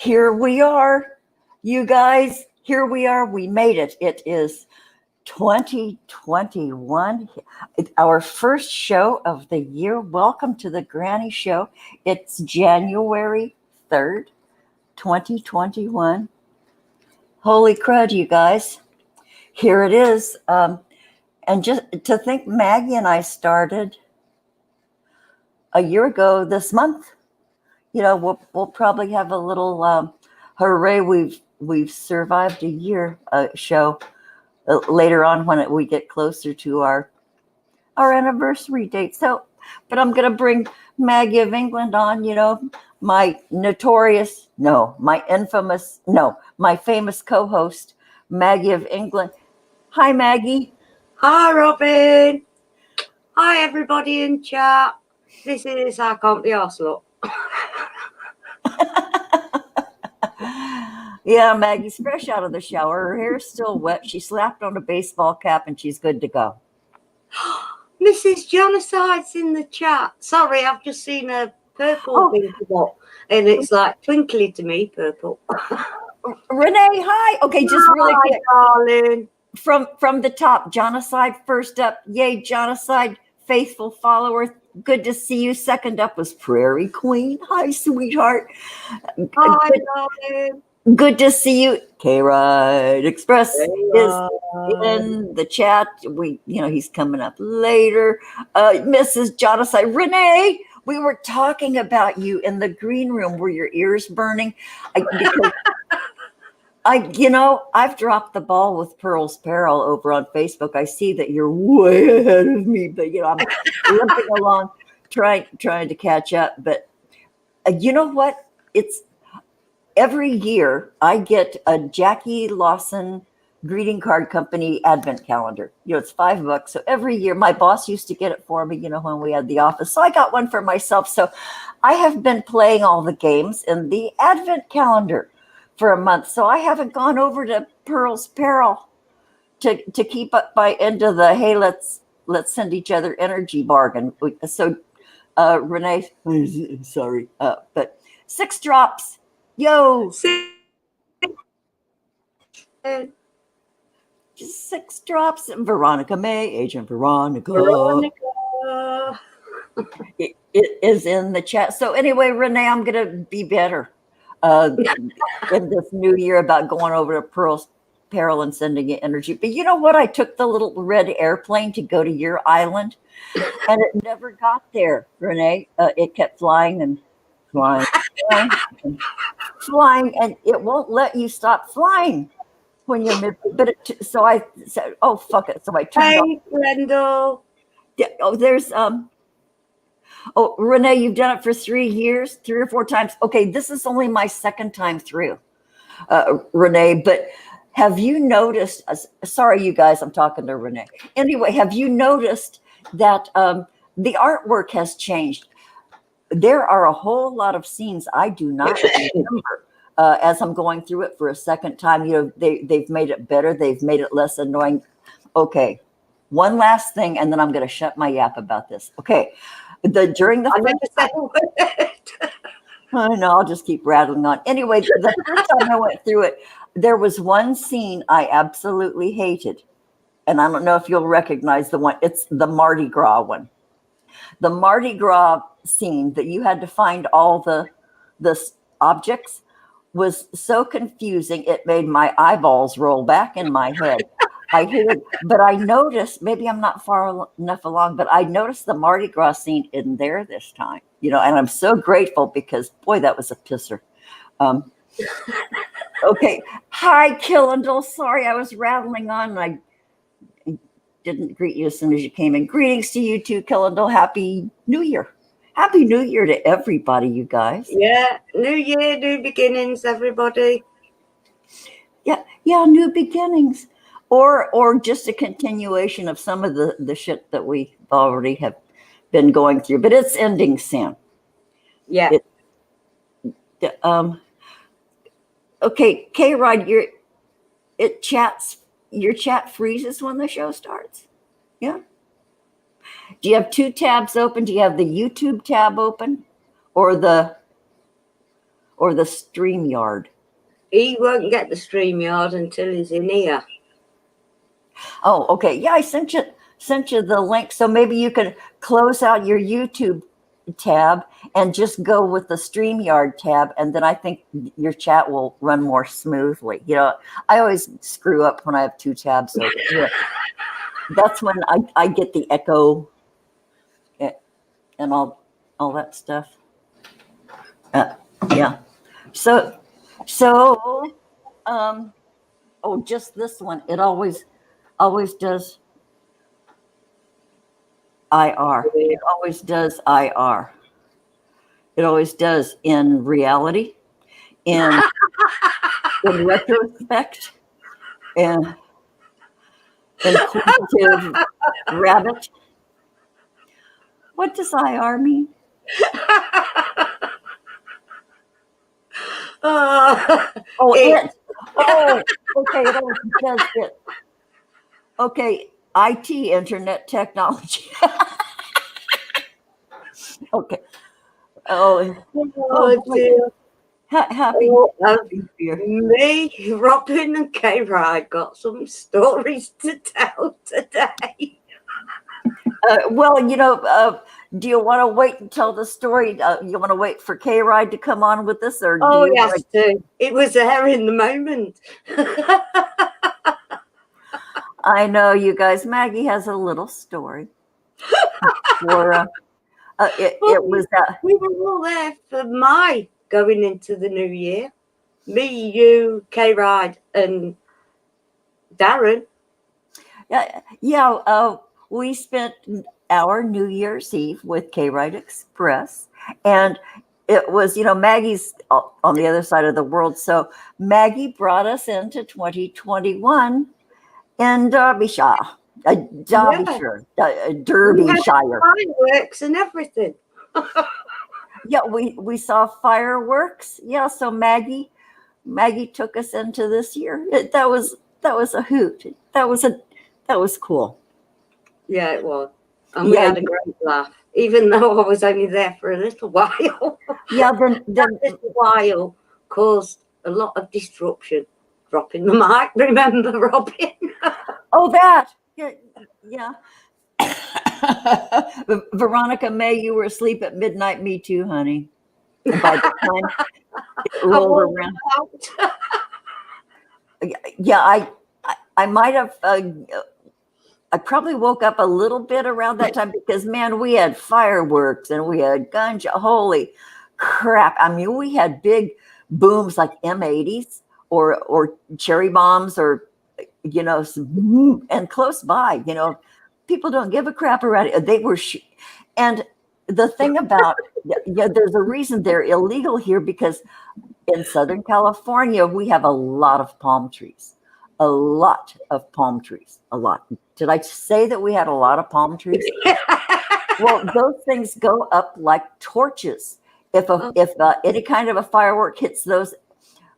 Here we are, you guys. Here we are. We made it. It is 2021, our first show of the year. Welcome to the Granny Show. It's January 3rd, 2021. Holy crud, you guys. Here it is. And just to think, Maggie and I started a year ago this month. You know, we'll probably have a little hooray! We've survived a year show later on when we get closer to our anniversary date. So, but I'm gonna bring Maggie-of-England on. You know, my famous co-host, Maggie-of-England. Hi, Maggie. Hi, Robin. Hi, everybody in chat. This is I Can't Be Arsed, look. Yeah, Maggie's fresh out of the shower. Her hair's still wet. She slapped on a baseball cap and she's good to go. Mrs. Genocide's in the chat. Sorry, I've just seen a purple thing come up, and it's like twinkly to me, purple. Renee, hi. Okay, just really quick. Darling. From the top, Genocide first up. Yay, Genocide, faithful follower. Good to see you. Second up was Prairie Queen. Hi, sweetheart. Hi, darling. Good to see you. KRideXpress is in the chat. He's coming up later. Mrs. Genocide, Renee, we were talking about you in the green room. Were your ears burning? I've dropped the ball with Pearl's Peril over on Facebook. I see that you're way ahead of me, but I'm limping along, trying to catch up. But you know what? It's every year I get a Jackie Lawson greeting card company advent calendar. It's $5. So every year, my boss used to get it for me, when we had the office. So I got one for myself. So I have been playing all the games in the advent calendar for a month. So I haven't gone over to Pearl's Peril to keep up by into the, hey, let's send each other energy bargain. So Renee, sorry, but SixDrops, yo. SixDrops and Veronica May, Agent Veronica. It is in the chat. So anyway, Renee, I'm going to be better in this new year about going over to Pearl's Peril and sending you energy. But you know what? I took the little red airplane to go to your island, and it never got there, Renee. It kept flying and flying, flying, and it won't let you stop flying when you're mid. But so I said, "Oh fuck it!" So I turned off. Brendel. Oh, there's Oh, Renee, you've done it for 3 years, 3 or 4 times. Okay, this is only my second time through, Renee. But have you noticed? Sorry, you guys, I'm talking to Renee. Anyway, have you noticed that the artwork has changed? There are a whole lot of scenes I do not remember as I'm going through it for a second time. They've made it better. They've made it less annoying. Okay, one last thing, and then I'm going to shut my yap about this. Okay. During the I know, I'll just keep rattling on. Anyway, the first time I went through it, there was one scene I absolutely hated. And I don't know if you'll recognize the one. It's the Mardi Gras one. The Mardi Gras scene that you had to find all the objects was so confusing. It made my eyeballs roll back in my head. I hated, but I noticed, maybe I'm not far enough along, but I noticed the Mardi Gras scene in there this time, and I'm so grateful because, boy, that was a pisser. Okay. Hi, Killendall. Sorry, I was rattling on and I didn't greet you as soon as you came in. Greetings to you too, Killendall. Happy New Year. Happy New Year to everybody, you guys. Yeah, New Year, new beginnings, everybody. Yeah, new beginnings. Or just a continuation of some of the shit that we already have been going through, but it's ending soon. Yeah. Okay, K-Ride, your chat freezes when the show starts. Yeah. Do you have 2 tabs open? Do you have the YouTube tab open, or or the StreamYard? He won't get the StreamYard until he's in here. Oh, okay. Yeah, I sent you the link. So maybe you can close out your YouTube tab and just go with the StreamYard tab, and then I think your chat will run more smoothly. I always screw up when I have two tabs. So yeah, that's when I get the echo and all that stuff. Yeah. So just this one. It always does IR. It always does IR. It always does in reality, in retrospect, and inquisitive rabbit. What does IR mean? It. Oh, okay. It always does it. Okay, IT, internet technology. Okay. Oh dear. Happy year. Me, Robin, and KRide got some stories to tell today. Well, do you want to wait and tell the story? You want to wait for KRide to come on with this, or do you yes, to? It was there in the moment. I know, you guys. Maggie has a little story. It was. We were all there for my going into the new year. Me, you, KRide, and Darren. Yeah. We spent our New Year's Eve with KRideXpress, and it was, Maggie's on the other side of the world. So Maggie brought us into 2021 in Derbyshire. Derbyshire. Fireworks and everything. Yeah, we saw fireworks. Yeah, so Maggie took us into this year. That was a hoot. That was cool. Yeah, it was. And we had a great laugh, even though I was only there for a little while. Yeah, then that little while caused a lot of disruption. Dropping the mic, remember, Robin? Oh, that. Yeah. Veronica May, you were asleep at midnight. Me too, honey. And by the time it rolled around. Yeah, I might have. I probably woke up a little bit around that time because, man, we had fireworks and we had guns. Holy crap! I mean, we had big booms like M80s or cherry bombs or and close by. People don't give a crap around it. They were, and the thing about there's a reason they're illegal here, because in Southern California we have a lot of palm trees. A lot of palm trees. A lot. Did I say that we had a lot of palm trees? Well, those things go up like torches. If any kind of a firework hits those,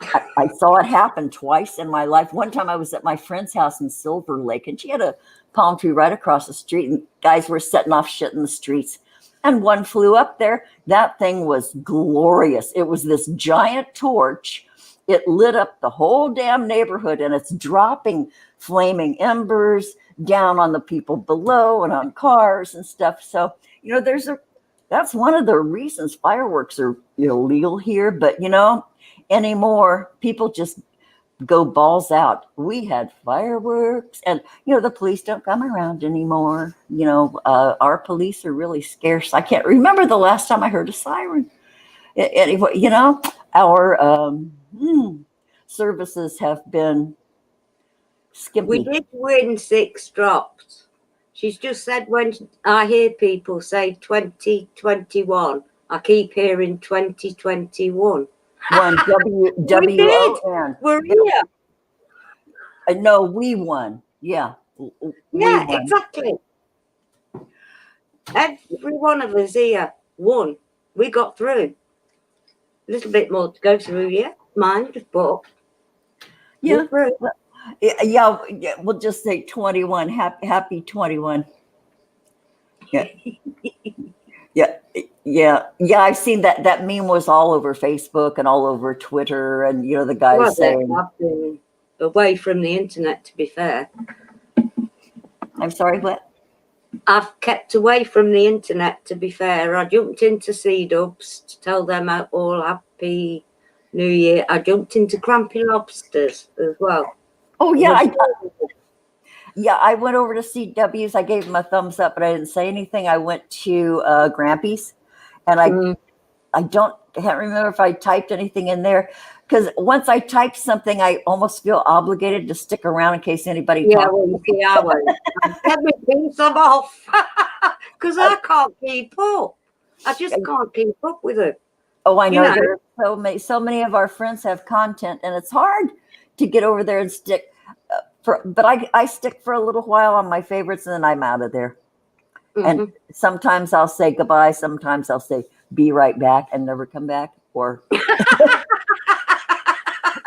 I saw it happen twice in my life. One time I was at my friend's house in Silver Lake, and she had a palm tree right across the street, and guys were setting off shit in the streets. And one flew up there. That thing was glorious. It was this giant torch. It lit up the whole damn neighborhood, and it's dropping flaming embers down on the people below and on cars and stuff. So, that's one of the reasons fireworks are illegal here. But, anymore, people just go balls out. We had fireworks, and, the police don't come around anymore. Our police are really scarce. I can't remember the last time I heard a siren. Anyway, our services have been skimpy. We did win SixDrops. She's just said, when I hear people say 2021, I keep hearing 2021. Won WWON. We're here. No, we won. Yeah. Yeah, exactly. Every one of us here won. We got through. A little bit more to go through, yeah, mind, but yeah, we'll just say 21. Happy 21. Yeah. Yeah. I've seen that. That meme was all over Facebook and all over Twitter, and the guys Well, saying, I've been away from the internet, to be fair. "I'm sorry, what?" I've kept away from the internet, to be fair. I jumped into SixDrops to tell them all happy New Year. I jumped into Crampy Lobsters as well. Oh yeah, I went over to CW's. I gave them a thumbs up, but I didn't say anything. I went to Grampy's, and I can't remember if I typed anything in there, because once I type something, I almost feel obligated to stick around in case anybody talks. Yeah, well, you see, I went. Let me piece them off, because I can't keep up. I just can't keep up with it. Oh, I know. There are so many of our friends have content, and it's hard to get over there and stick. But I stick for a little while on my favorites, and then I'm out of there. Mm-hmm. And sometimes I'll say goodbye. Sometimes I'll say be right back and never come back. Or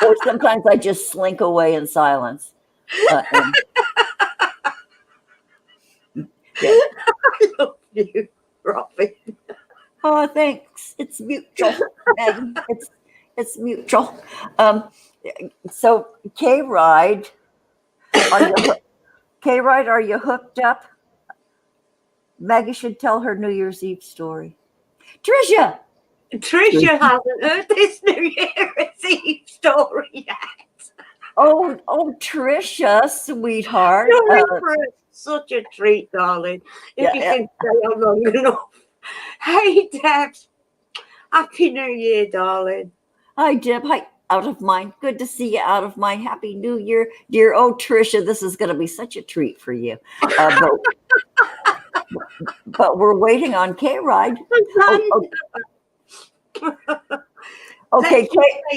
or sometimes I just slink away in silence. I love you, Robin. Oh, thanks. It's mutual, Maggie. It's mutual. So KRide. KRide, are you hooked up? Maggie should tell her New Year's Eve story. Trisha hasn't heard this New Year's Eve story yet. Oh, Trisha, sweetheart. Such a treat, darling. If you can stay on long enough. Hey, Deb. Happy New Year, darling. Hi, Deb. Hi. Out of Mind. Good to see you, Out of Mind. Happy New Year, dear. Oh, Trisha, this is going to be such a treat for you. But we're waiting on KRide. Okay,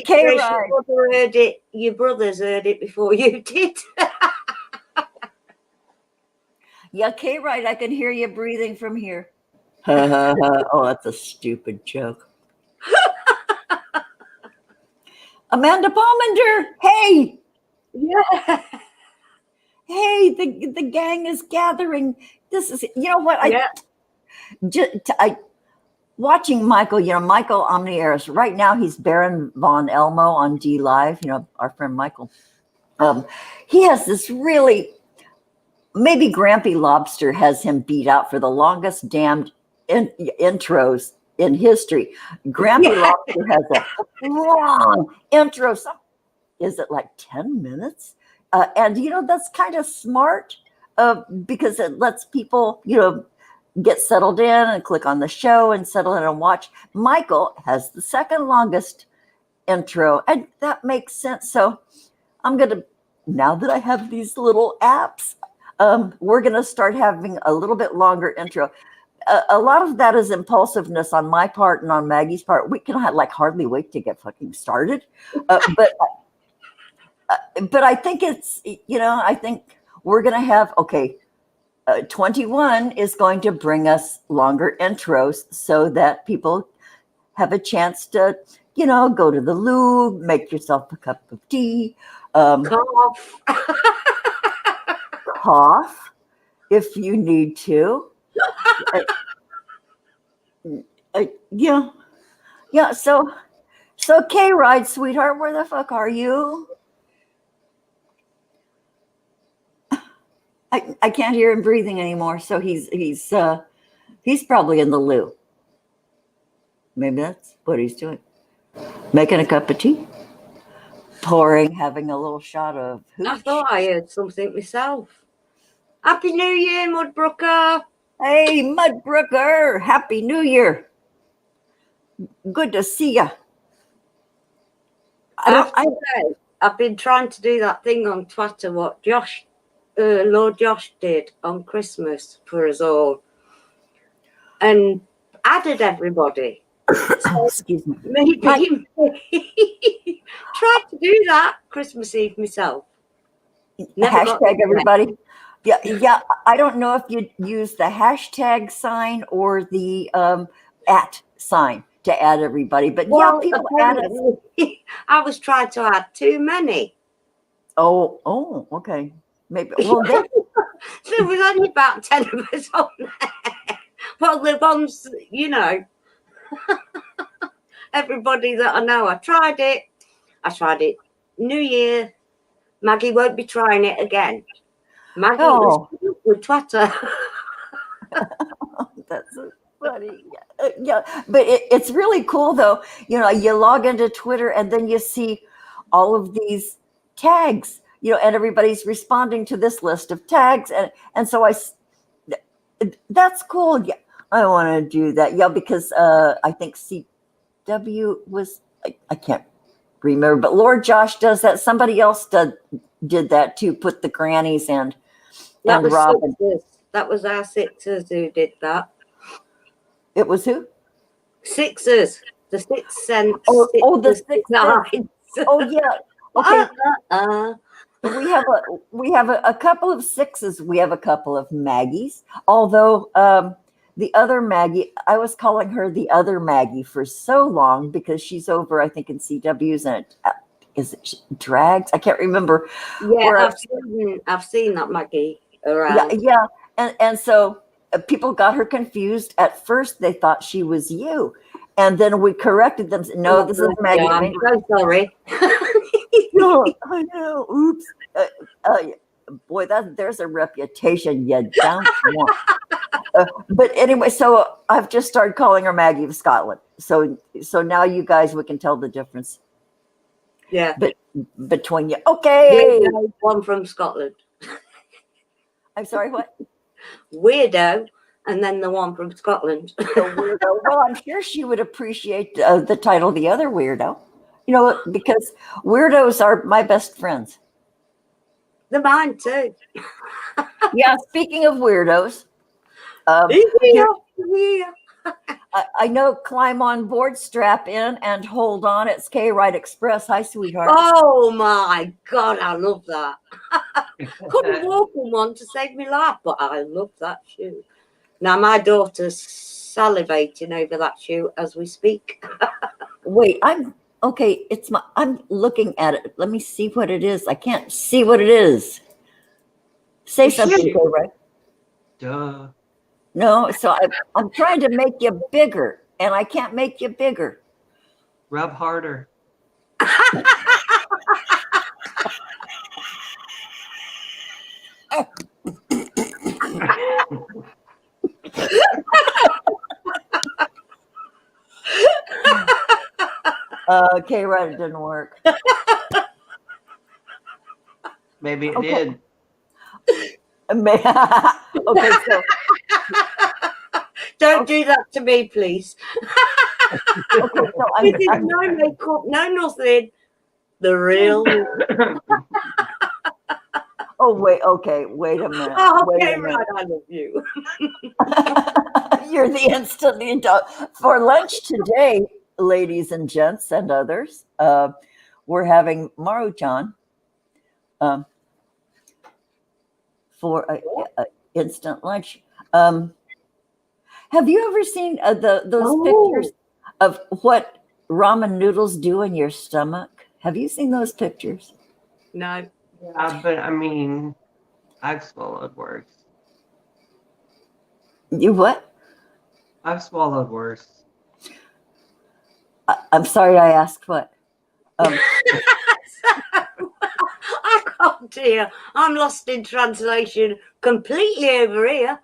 KRide. Your brothers heard it before you did. Yeah, KRide, I can hear you breathing from here. Oh, that's a stupid joke. Amanda Palmender, hey. Yeah. Hey, the gang is gathering. This is, what, watching Michael, Michael Omniaris, right now he's Baron von Elmo on D Live, our friend Michael. He has this really, maybe Grampy Lobster has him beat out for the longest damned intros in history. Grampy Lobster has a long intro. Is it like 10 minutes? And, that's kind of smart because it lets people, get settled in and click on the show and settle in and watch. Michael has the second longest intro, and that makes sense. So now that I have these little apps, we're going to start having a little bit longer intro. A lot of that is impulsiveness on my part and on Maggie's part. We can hardly wait to get fucking started. But I think it's, I think we're going to have, 21 is going to bring us longer intros so that people have a chance to, go to the loo, make yourself a cup of tea. Cough if you need to. Yeah. So KRide, sweetheart, where the fuck are you? I can't hear him breathing anymore, so he's probably in the loo. Maybe that's what he's doing. Making a cup of tea, having a little shot of hooch. I thought I heard something myself. Happy New Year, Mudbrooker. Hey, Mudbrooker, Happy New Year. Good to see you. I've been trying to do that thing on Twitter, what Lord Josh did on Christmas for us all, and added everybody. So excuse me. Maybe tried to do that Christmas Eve myself. Hashtag everybody. Yeah. I don't know if you use the hashtag sign or the @ sign to add everybody, but people add it. I was trying to add too many. Oh, okay. Maybe. Well, there was only about 10 of us on there. Well, the ones, you know, everybody that I know, I tried it. New Year. Maggie won't be trying it again. Maggie Oh. is with Twitter. That's so funny. Yeah, but it's really cool though. You know, you log into Twitter and then you see all of these tags. You know, and everybody's responding to this list of tags, and so that's cool. Yeah, I want to do that. Yeah, because I think CW was I can't remember, but Lord Josh does that. Somebody else did that too. Put the Grannies and That was Robin. Sixers. That was our Sixers who did that. It was who? Sixers. The Sixth Sense. Oh, the Sixth Sense. Oh yeah. Okay. We have a couple of sixes. We have a couple of Maggies. Although the other Maggie, I was calling her the other Maggie for so long because she's over, I think, in CW's and is it Drags? I can't remember. Yeah, I've seen that Maggie around. Yeah. And so people got her confused. At first, they thought she was you. And then we corrected them. No, this is Maggie. I'm so sorry. No, I know. Oops. Boy, there's a reputation you don't want. But anyway, so I've just started calling her Maggie of Scotland. So now you guys, we can tell the difference. Yeah. But between you. Okay. Weirdo, one from Scotland. I'm sorry, what? Weirdo, and then the one from Scotland. The weirdo. Well, I'm sure she would appreciate the title, The Other Weirdo. You know, because weirdos are my best friends. They're mine too. Yeah, speaking of weirdos. I know, climb on board, strap in, and hold on. It's KRideXpress. Hi, sweetheart. Oh my God, I love that. Couldn't walk in one to save me life, but I love that shoe. Now my daughter's salivating over that shoe as we speak. Wait, I'm looking at it. Let me see what it is. I can't see what it is. Say something, KRide. Duh. No, so I'm trying to make you bigger, and I can't make you bigger. Rub harder. KRide, it didn't work. Maybe it did. Okay, so don't do that to me, please. Okay, so no makeup, no nothing. The real. Oh wait, okay, wait a minute. Oh, okay, right, I love you. You're the instant for lunch today, ladies and gents and others. We're having Maruchan for a instant lunch. Have you ever seen those pictures of what ramen noodles do in your stomach? Have you seen those pictures? No. Yeah, but I mean, I've swallowed worse. You what? I've swallowed worse. I'm sorry, I asked what? Oh dear, I'm lost in translation completely over here.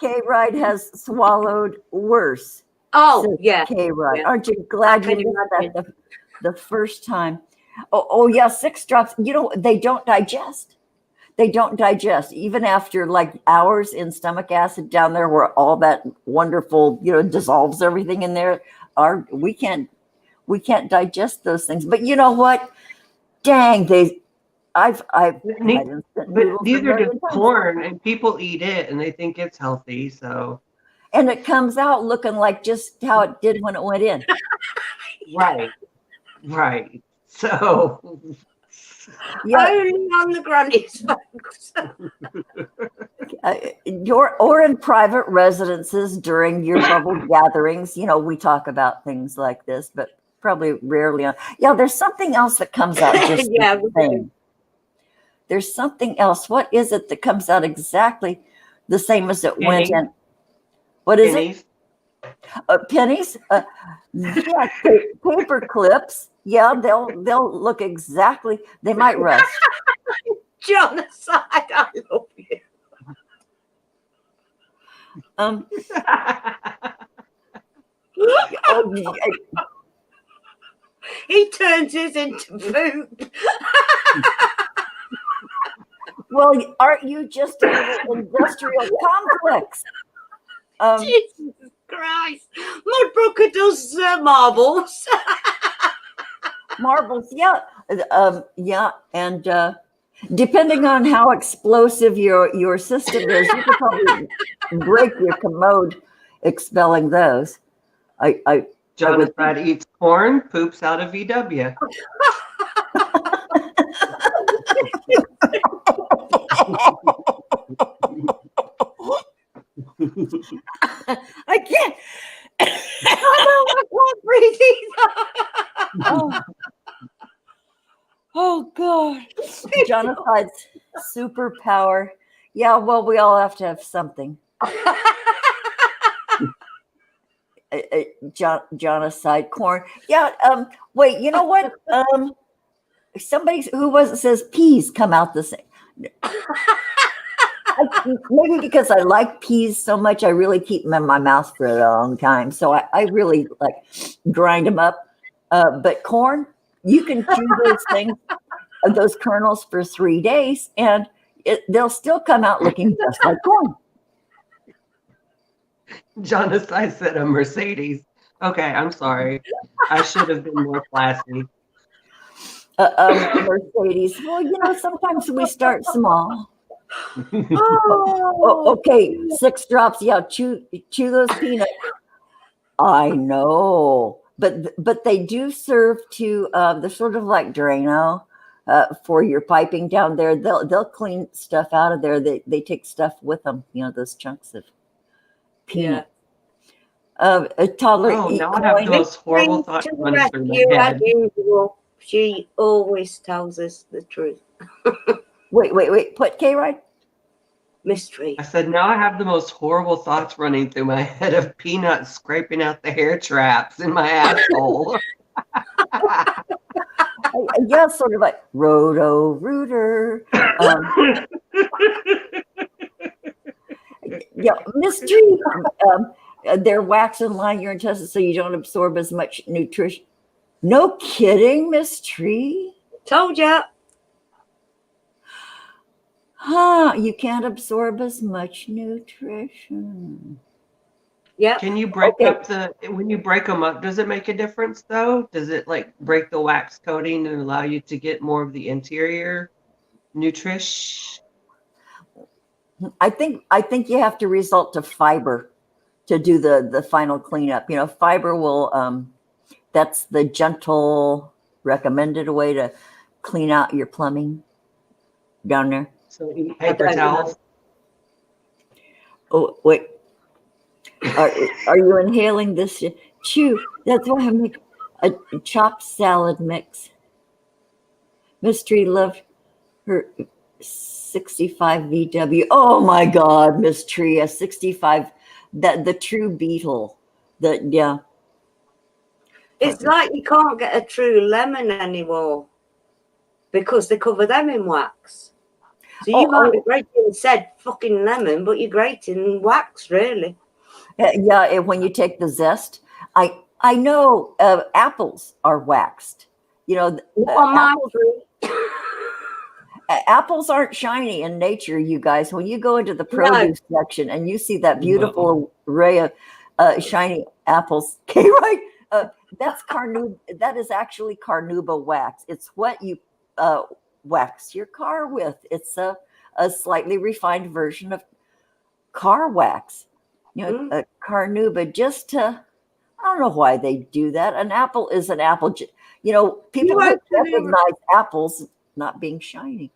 KRide has swallowed worse. Oh, yeah. KRide. Yeah. Aren't you glad you missed that the first time? Oh, yeah, SixDrops. You know, they don't digest. They don't digest. Even after like hours in stomach acid down there where all that wonderful, dissolves everything in there. We can't digest those things. But you know what? Dang, I've but these are just corn, and people eat it and they think it's healthy. So, and it comes out looking like just how it did when it went in. Right. So, yeah. Only on the Grannies, folks. Or in private residences during your bubble gatherings. We talk about things like this, but probably rarely on. Yeah, there's something else that comes out just the same. there's something else. What is it that comes out exactly the same as it went Pennies. in? What is Pennies. it? Pennies? Yeah, paper clips. Yeah, they'll look exactly. They might rust. Genocide, I love you. Oh, He turns his into poop. well, aren't you just a little industrial complex? Jesus Christ. Mudbrooker does marbles. Marbles, yeah, yeah, and depending on how explosive your system is, you could probably break your commode expelling those. Jonathan eats corn, poops out of VW. I can't. I can't breathe either. Oh God, Jonathan's superpower. Yeah, well, we all have to have something. Genocide corn. Yeah. Wait. You know what? Somebody who was it says peas come out the same. Maybe because I like peas so much, I really keep them in my mouth for a long time. So I really like grind them up. But corn, you can chew those things, those kernels for 3 days, and they'll still come out looking just like corn. Jonathan said a Mercedes. Okay, I'm sorry. I should have been more classy. Mercedes. Well, you know, sometimes we start small. Oh, okay, SixDrops. Yeah, chew those peanuts. I know, but they do serve to. They're sort of like Drano for your piping down there. They'll clean stuff out of there. They take stuff with them. You know, those chunks of peanut. A toddler. Oh, eat now I have the most horrible thoughts running through my head. She always tells us the truth. Wait. Put KRide. Mystery. I said, now I have the most horrible thoughts running through my head of peanuts scraping out the hair traps in my asshole. Yeah, sort of like Roto-Rooter. Yeah, mystery. They're wax and line your intestines so you don't absorb as much nutrition. No kidding, Miss Tree. Told ya. Huh? You can't absorb as much nutrition. Yeah. Can you break up when you break them up, does it make a difference though? Does it like break the wax coating and allow you to get more of the interior nutrition? I think you have to resort to fiber to do the final cleanup. You know, fiber will that's the gentle recommended way to clean out your plumbing down there. So eat paper towels. Oh wait, are you inhaling this? Chew. That's why I make a chopped salad mix. Mystery loved her 65 VW. Oh my God, Miss Tree, a 65. That the true beetle. Yeah. It's like you can't get a true lemon anymore because they cover them in wax. So you might be grating said fucking lemon, but you're grating wax, really. Yeah, when you take the zest. I know apples are waxed. You know, apples aren't shiny in nature, you guys. When you go into the produce section and you see that beautiful array of shiny apples, okay, right? That's carnauba. That is actually carnauba wax. It's what you wax your car with. It's a slightly refined version of car wax. You know, carnauba. Just to, I don't know why they do that. An apple is an apple. You know, people would recognize apples not being shiny.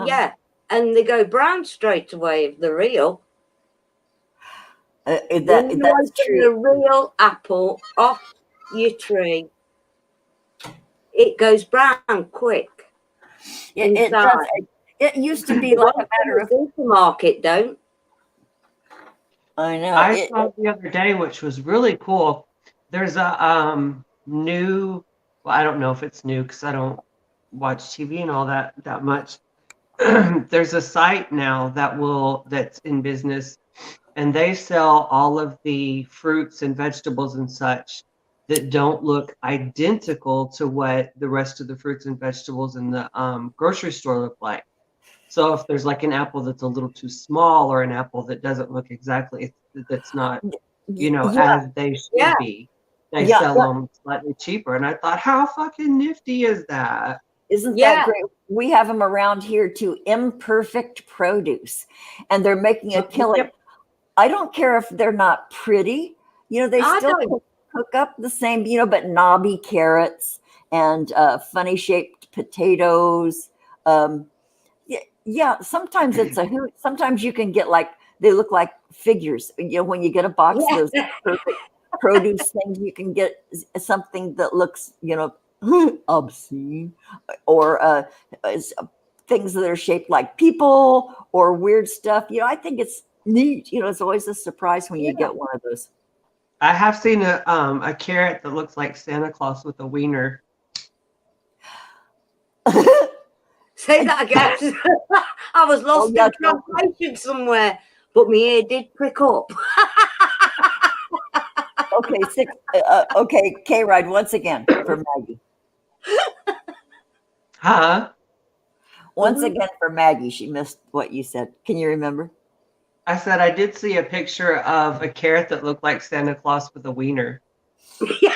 Yeah, and they go brown straight away if they're real. That's true. A real apple off your tree, it goes brown quick. It does. It used to be The like ones a matter in of. the supermarket don't. I know. I saw the other day, which was really cool. There's a new, well, I don't know if it's new because I don't watch TV and all that much. There's a site now that's in business, and they sell all of the fruits and vegetables and such that don't look identical to what the rest of the fruits and vegetables in the grocery store look like. So if there's like an apple that's a little too small or an apple that doesn't look exactly, that's not, Yeah, as they should Yeah. be, they Yeah, sell yeah. them slightly cheaper. And I thought, how fucking nifty is that? Isn't Yeah. that great? We have them around here too. Imperfect produce, and they're making a Yep, killing. yep. I don't care if they're not pretty. They I still don't. cook up the same. But knobby carrots and funny shaped potatoes. Yeah. Sometimes it's a hoot. Sometimes you can get they look like figures. When you get a box of those perfect produce things, you can get something that looks obscene, or things that are shaped like people or weird stuff. I think it's neat. It's always a surprise when you get one of those. I have seen a carrot that looks like Santa Claus with a wiener. Say that again. I was lost yeah, in translation somewhere, but my ear did prick up. Okay, okay, K-Ride once again for Maggie. Huh? Once again for Maggie. She missed what you said. Can you remember? I said I did see a picture of a carrot that looked like Santa Claus with a wiener. You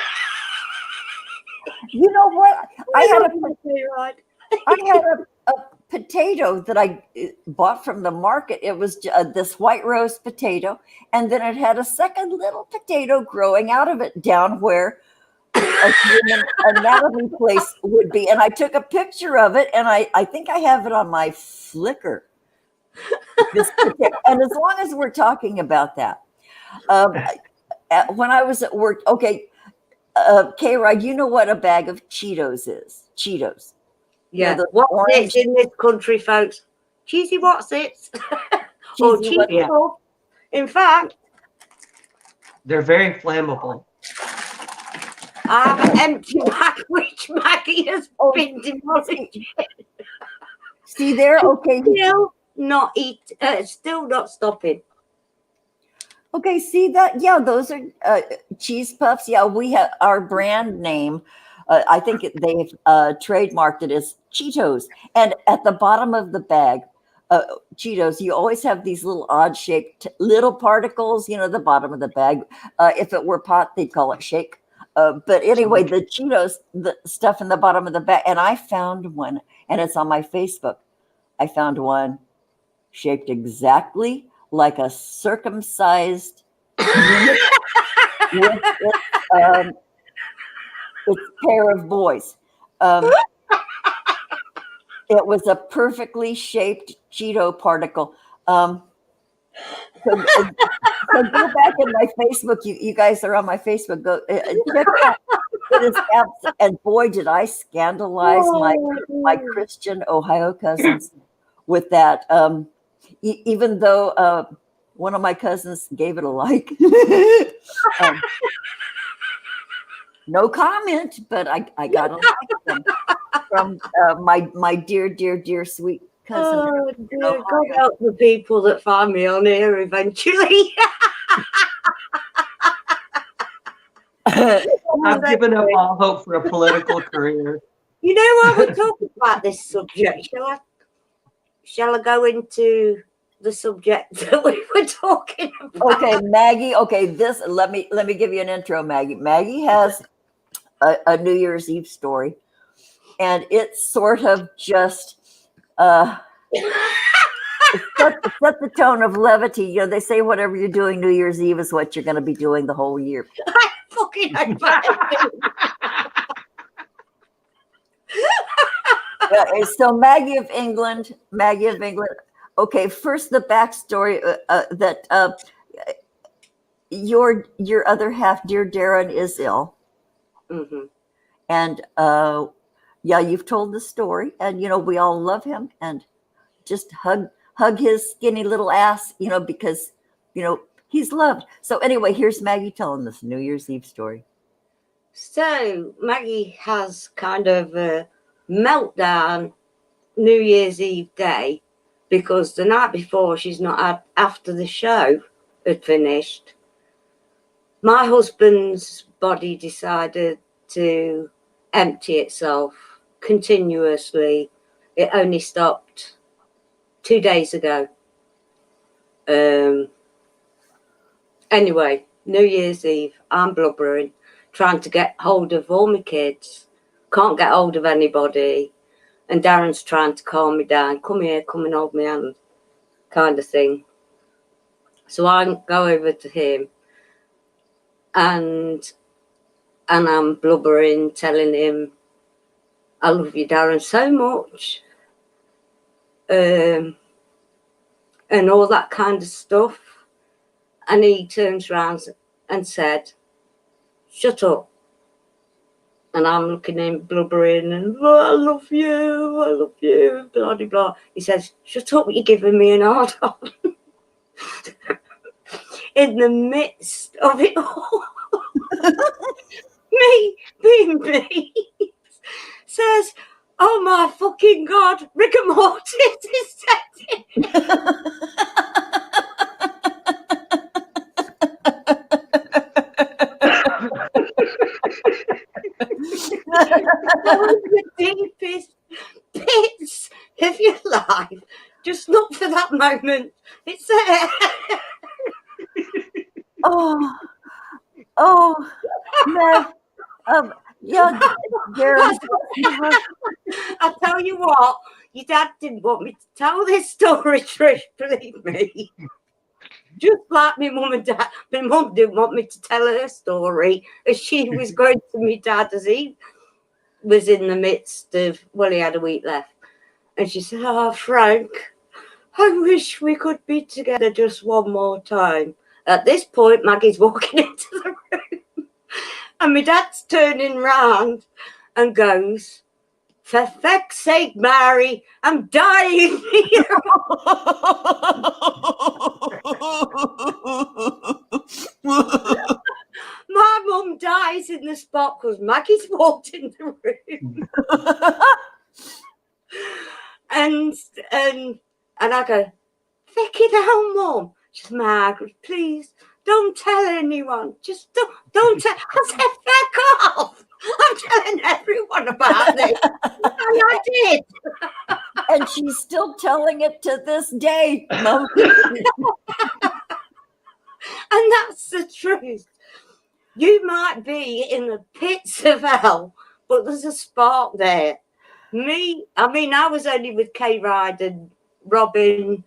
know what? I had Right. a potato that I bought from the market. It was this white rose potato, and then it had a second little potato growing out of it down where a anatomy place would be. And I took a picture of it, and I think I have it on my Flickr. And as long as we're talking about that, when I was at work, okay, K-Ride, you know what a bag of Cheetos is? Cheetos. Yeah. The What's orange it in this country, folks? Cheesy what's it? Or cheesy cheesy what? puff. In fact, They're very flammable. I have an empty bag which Maggie has been demolishing. See there? Okay. Still not stopping. Okay, see that? Yeah, those are cheese puffs. Yeah, we have our brand name. I think they've trademarked it as Cheetos. And at the bottom of the bag, Cheetos, you always have these little odd shaped little particles, the bottom of the bag. If it were pot, they'd call it shake. But anyway, the Cheetos, the stuff in the bottom of the bag. And I found one, and it's on my Facebook. I found one shaped exactly like a circumcised unit with its pair of boys. It was a perfectly shaped Cheeto particle. So go back in my Facebook. You guys are on my Facebook. Go check out. It is and boy, did I scandalize my Christian Ohio cousins with that. Even though one of my cousins gave it a like. No comment, but I got a like from my dear sweet cousin. Oh, dear. God help the people that find me on here eventually. I've given up all hope for a political career. You know why we're talking about this subject? Shall I go into the subject that we were talking about? Okay, Maggie. Okay, let me give you an intro, Maggie. Maggie has a New Year's Eve story, and it's sort of just set the tone of levity. They say whatever you're doing New Year's Eve is what you're going to be doing the whole year. I fucking hate that. So Maggie-of-England. Okay, first the backstory that your other half, dear Darren, is ill, and you've told the story, and we all love him, and just hug his skinny little ass, because, he's loved. So anyway, here's Maggie telling this New Year's Eve story. So Maggie has kind of a meltdown New Year's Eve day because the night before she's not had, after the show had finished, my husband's body decided to empty itself continuously. It only stopped 2 days ago. Anyway, New Year's Eve, I'm blubbering, trying to get hold of all my kids. Can't get hold of anybody. And Darren's trying to calm me down. Come here, come and hold my hand, kind of thing. So I go over to him and I'm blubbering, telling him, I love you, Darren, so much. And all that kind of stuff. And he turns around and said, shut up. And I'm looking at him, blubbering, and I love you, blah, blah, blah. He says, shut up, you're giving me an hard on. In the midst of it all, me being me says, oh my fucking God, Rick and Morty is setting. That was the deepest pits of your life. Just look for that moment. It's there. Oh, Meg, yeah, Darren. I tell you what, your dad didn't want me to tell this story, Trish, believe me. Just like my mum and dad, my mum didn't want me to tell her story as she was going to my dad as he was in the midst of, well, he had a week left. And she said, oh, Frank, I wish we could be together just one more time. At this point, Maggie's walking into the room and my dad's turning round and goes, for feck's sake, Mary, I'm dying here. My mum dies in the spot because Maggie's walked in the room. and I go, feck it out, Mum. She's Margaret, please don't tell anyone. Just don't tell. I said, feck off. I'm telling everyone about this. And I did. And she's still telling it to this day, Mom. And that's the truth. You might be in the pits of hell, but there's a spark there. I was only with KRide and Robin.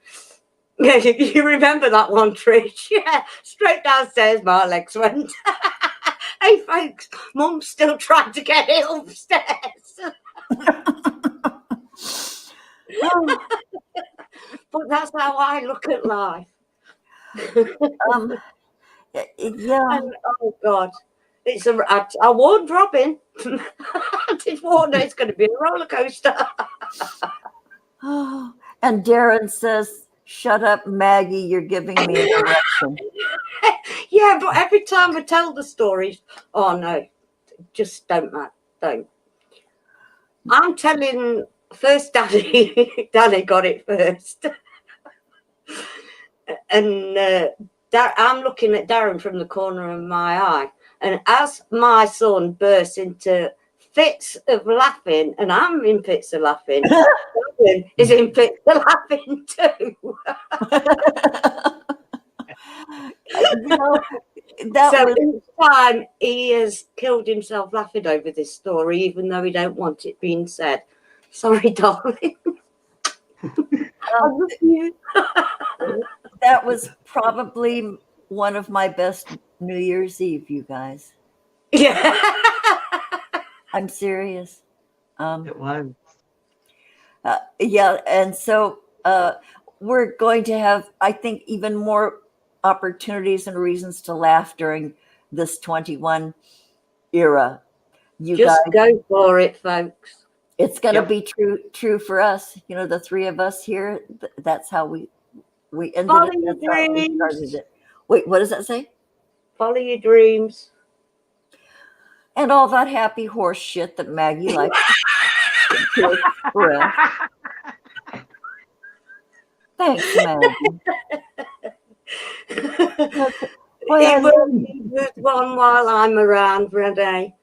You remember that one, Trish? Yeah, straight downstairs, my legs went. Hey, folks, Mum's still trying to get it upstairs. But that's how I look at life. Yeah. And, oh God, I warned Robin. I did warn her it's going to be a roller coaster. Oh, and Darren says, shut up, Maggie, you're giving me a direction. Yeah, but every time I tell the stories, oh no, just don't, Matt, don't. I'm telling first Daddy. Daddy got it first. And I'm looking at Darren from the corner of my eye. And as my son bursts into fits of laughing, and I'm in fits of laughing, Darren is in fits of laughing too. Each time he has killed himself laughing over this story, even though he don't want it being said. Sorry, darling. I love you. That was probably one of my best New Year's Eve, you guys. Yeah. I'm serious. It was. Yeah, and so we're going to have, I think, even more opportunities and reasons to laugh during this 21 era. You just guys, go for it, folks. It's going to Yep. be true for us. You know, the three of us here. That's how we ended Follow it. your That's how we dreams. started it. Wait, what does that say? Follow your dreams. And all that happy horse shit that Maggie likes to express. Thanks, Maggie. He was one while I'm around, Renee.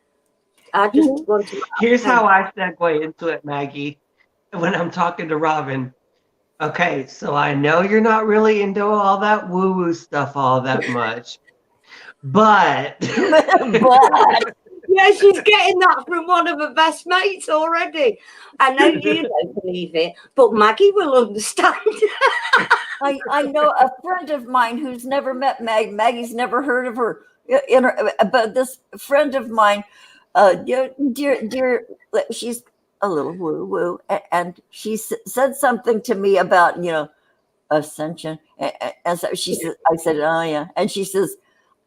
I just want to. Here's how I segue into it, Maggie, when I'm talking to Robin. Okay, so I know you're not really into all that woo-woo stuff all that much, but Yeah, she's getting that from one of her best mates already. I know you don't believe it, but Maggie will understand. I know a friend of mine who's never met Maggie's never heard of her. But this friend of mine, dear, she's a little woo woo, and she said something to me about ascension, and so she said, I said, oh yeah, and she says,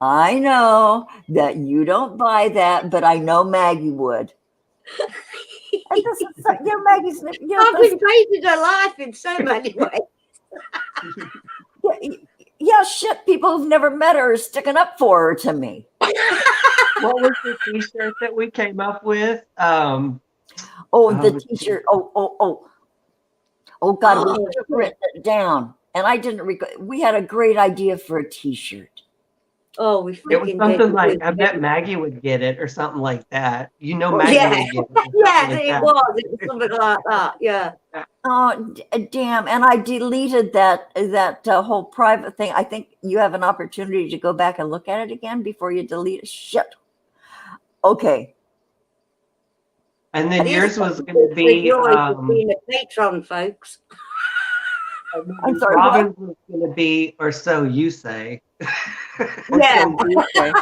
I know that you don't buy that, but I know Maggie would. And this is, Maggie's. I've invaded her life in so many ways. Yeah, shit. People who've never met her are sticking up for her to me. what was the T-shirt that we came up with? The T-shirt. Oh, God, we should have written it down, and I didn't. We had a great idea for a T-shirt. Oh, we It was freaking something did. like, I bet Maggie would get it or something like that. You know, Maggie Yeah, would get it. yeah, like it that. was. It was something like that. Yeah. Oh, damn! And I deleted that whole private thing. I think you have an opportunity to go back and look at it again before you delete it. Shit. Okay. And then yours was going to The be, joy of being a patron, folks. I'm sorry. Robin's was going to be, or so you say. Yeah. Okay.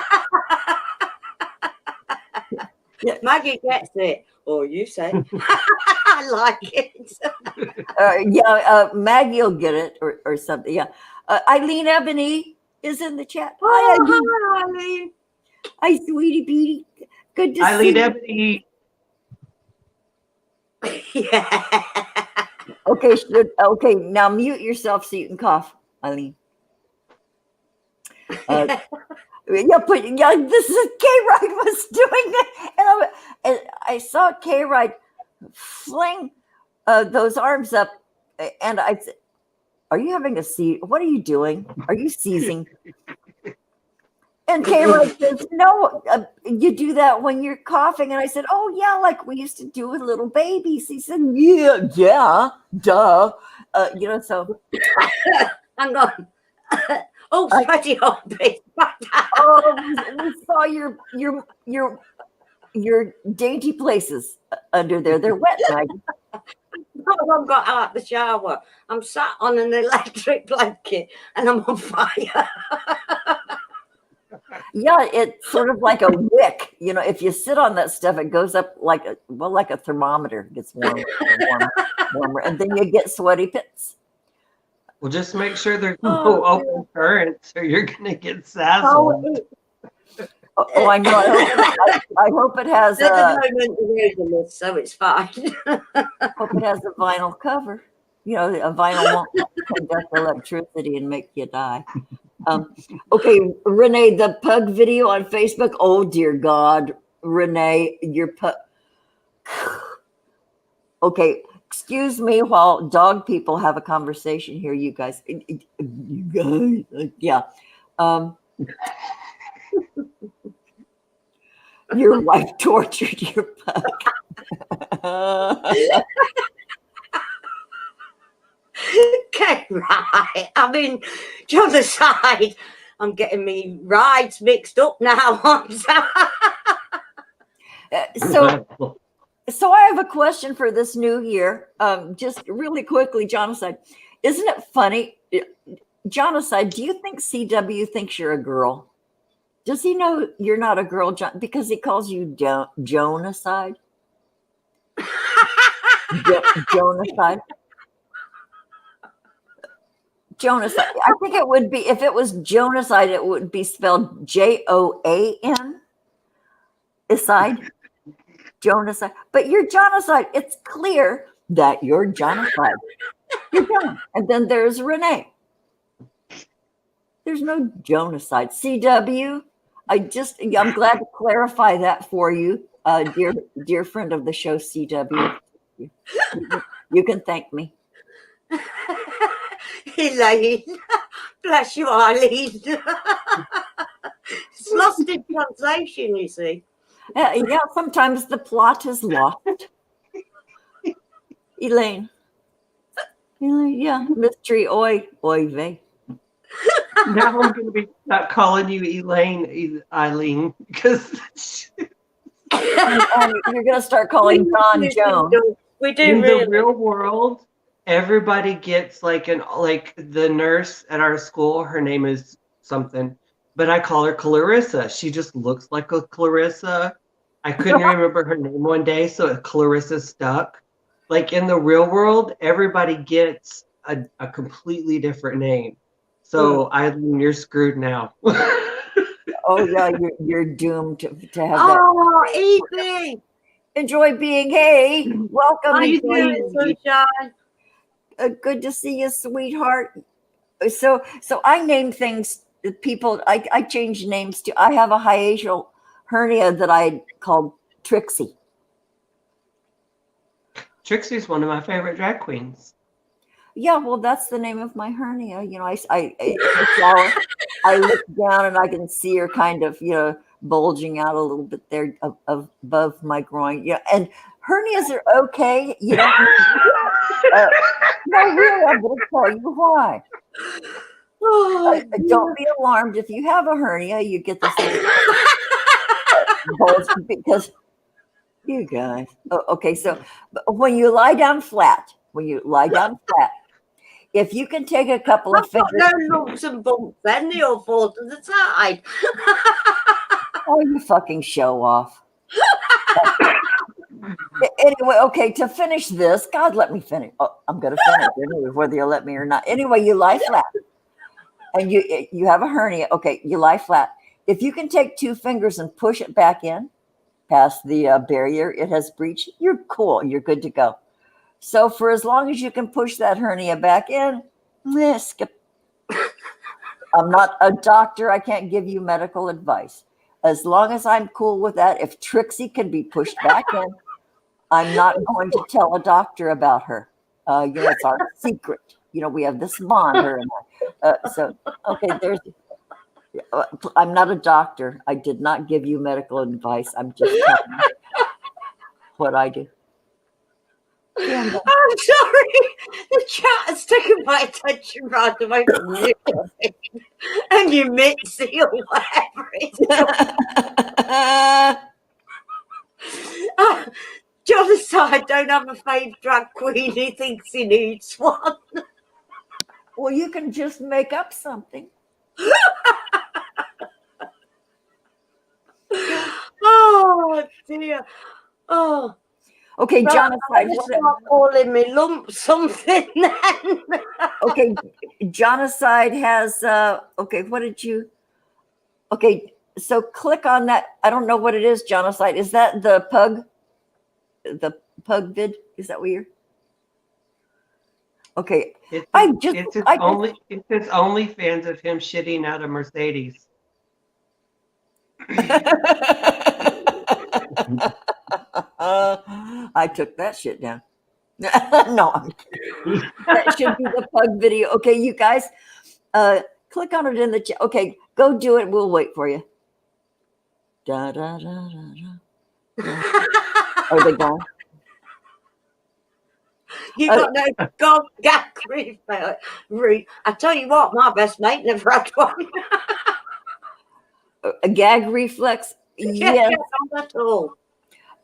Maggie gets it, or you say. I like it. Maggie will get it or something. Yeah. Eileen Ebony is in the chat. Hi, Eileen. Hi, sweetie Beatie. Good to Eileen see Ebony. Yeah. you. Okay, now mute yourself so you can cough, Eileen. This is KRide was doing it, and I saw KRide fling those arms up, and I said, "Are you having a seizure? What are you doing? Are you seizing?" And KRide says, "No, you do that when you're coughing." And I said, "Oh yeah, like we used to do with little babies." He said, "Yeah, duh." So. Hang on. Oh, sweaty old bitch. We saw your dainty places under there. They're wet, Maggie. I've got out the shower. I'm sat on an electric blanket and I'm on fire. Yeah, it's sort of like a wick. If you sit on that stuff, it goes up like a thermometer. It gets warmer, warmer, and then you get sweaty pits. Well, just make sure there's no open currents or you're going to get sassed. I know. I hope it has. At the moment, there is a list, so it's fine. Hope it has a vinyl cover. A vinyl won't conduct electricity and make you die. Okay, Renee, the pug video on Facebook. Oh dear God, Renee, your pug. Okay, excuse me while dog people have a conversation here. You guys, yeah. Your wife tortured your pug. Okay, right. I mean, on the side, I'm getting me rides mixed up now. So I have a question for this new year. Just really quickly, Jonathan, isn't it funny? Jonathan, do you think CW thinks you're a girl? Does he know you're not a girl, because he calls you Jonaside? Jonaside? Jonaside. I think it would be, if it was Jonaside, it would be spelled Joan aside. Jonaside. But you're Jonaside. It's clear that you're Jonaside. You're done. And then there's Renee. There's no Jonaside. CW. I'm glad to clarify that for you, dear friend of the show, CW. You can thank me. Elaine. Bless you, Eileen. It's lost in translation, you see. Yeah, sometimes the plot is lost. Elaine, yeah, mystery, oy vey. Now I'm going to be not calling you Elaine, Eileen, because and you're going to start calling Don Joan. We do in really. the real world, everybody gets like the nurse at our school. Her name is something, but I call her Clarissa. She just looks like a Clarissa. I couldn't remember her name one day, so Clarissa stuck. Like in the real world, everybody gets a completely different name. So Eileen, you're screwed now. Oh yeah, you're doomed to have that. Oh, Evie! Enjoy being. Hey, welcome. How you doing, sunshine? Good to see you, sweetheart. So I name things. People, I change names to. I have a hiatal hernia that I called Trixie. Trixie's one of my favorite drag queens. Yeah, well, that's the name of my hernia. You know, I look down and I can see her kind of, bulging out a little bit there above my groin. Yeah, and hernias are okay. You don't. No, really, I'm going to tell you why. Don't be alarmed if you have a hernia. You get the same bulge because you guys. Okay, so when you lie down flat. If you can take a couple of fingers. No lumps and bumps, then they all fall to the side. Oh, you fucking show off. Anyway, okay, to finish this, God, let me finish. Oh, I'm going to finish anyway, whether you let me or not. Anyway, you lie flat. And you have a hernia. Okay, you lie flat. If you can take 2 fingers and push it back in past the barrier it has breached, you're cool. You're good to go. So for as long as you can push that hernia back in, skip. I'm not a doctor. I can't give you medical advice. As long as I'm cool with that, if Trixie can be pushed back in, I'm not going to tell a doctor about her. It's our secret. We have this bond, her and I. Okay, I'm not a doctor. I did not give you medical advice. I'm just telling you what I do. Yeah, I'm sorry. The chat has taken my attention right away from you and your Mitzi or whatever it's called. Jonathan don't have a fave drag queen. He thinks he needs one. Well, you can just make up something. Oh dear. Oh. Okay, Jonathan. Start calling me lump something then. Okay, Jonathan has. Okay, what did you? Okay, so click on that. I don't know what it is, Jonathan. Is that the pug? The pug vid? Is that what you're? Okay, It's his only fans of him shitting out a Mercedes. I took that shit down. No, I'm kidding. That should be the pug video. Okay, you guys, click on it in the chat. Okay, go do it. We'll wait for you. Da, da, da, da, da. Are they gone? You got no god gag reflex. I tell you what, my best mate never had one. A gag reflex? Yes. Not at all.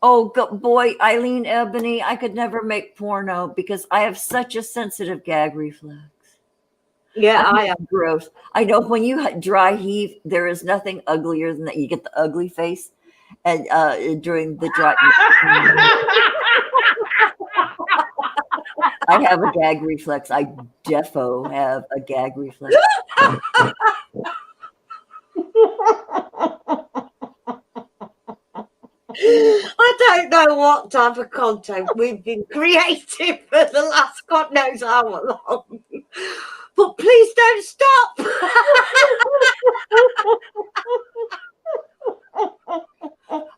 Oh, boy, Eileen Ebony, I could never make porno because I have such a sensitive gag reflex. Yeah, I am. Gross. I know when you dry heave, there is nothing uglier than that. You get the ugly face, and during the dry. I have a gag reflex. I defo have a gag reflex. I don't know what type of content we've been creating for the last God knows how long. But please don't stop.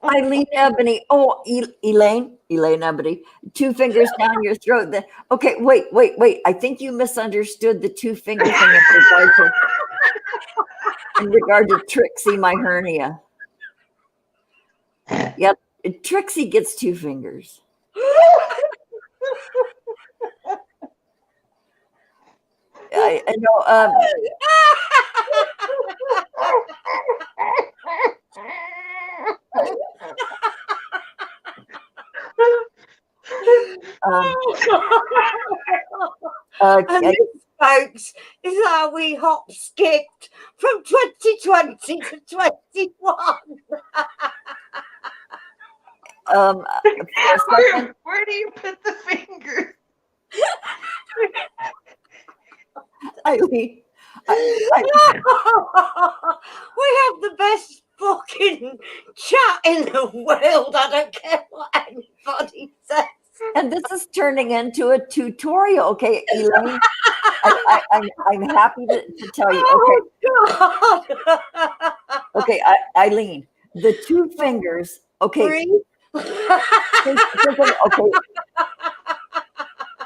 Eileen Ebony. Oh, Elaine Ebony. 2 fingers down your throat. Okay, wait. I think you misunderstood the 2 finger thing in regard to Trixie, my hernia. Yep, Trixie gets 2 fingers. I know. And this, folks, is how we hop skipped from 2020 to 21. Where do you put the finger? Eileen, we have the best fucking chat in the world. I don't care what anybody says. and this is turning into a tutorial. Okay, Elaine, I'm happy to tell you. Okay, Oh, okay, Eileen, the 2 fingers. Okay, okay,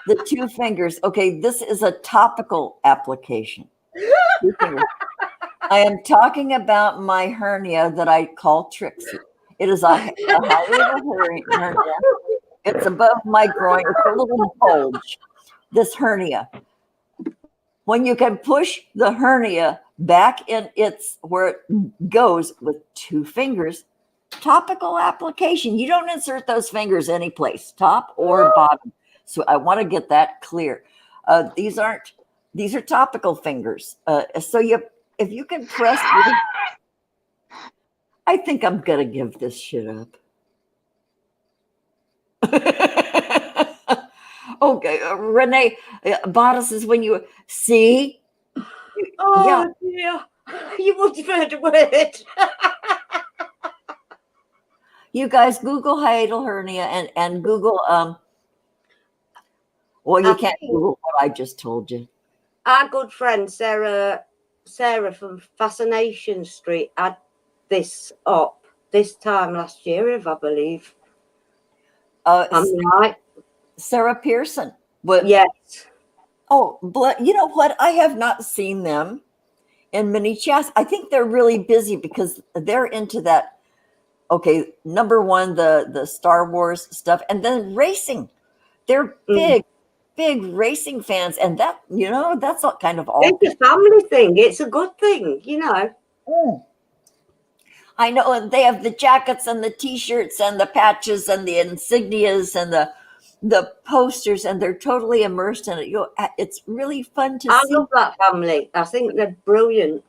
the 2 fingers. Okay, this is a topical application. 2 fingers. I am talking about my hernia that I call Trixie. It is a higher hernia. It's above my groin. It's a little bulge. This hernia. When you can push the hernia back in its where it goes with 2 fingers, topical application. You don't insert those fingers any place, top or bottom. So I want to get that clear. These are topical fingers. So if you can press, I think I'm gonna give this shit up. Okay, Renee, bodice is when you see. oh dear, you won't have heard a word. You guys Google hiatal hernia and Google. Well, you can't Google what I just told you. Our good friend Sarah from Fascination Street had this up this time last year, if I believe. I'm right. Sarah Pearson. What? Yes. Oh, but you know what? I have not seen them in many chats. I think they're really busy because they're into that. Okay, number one, the Star Wars stuff, and then racing. They're big racing fans, and that that's not kind of all. It's a family thing. It's a good thing, I know, and they have the jackets and the T-shirts and the patches and the insignias and the posters, and they're totally immersed in it. It's really fun to see. I love that family. I think they're brilliant.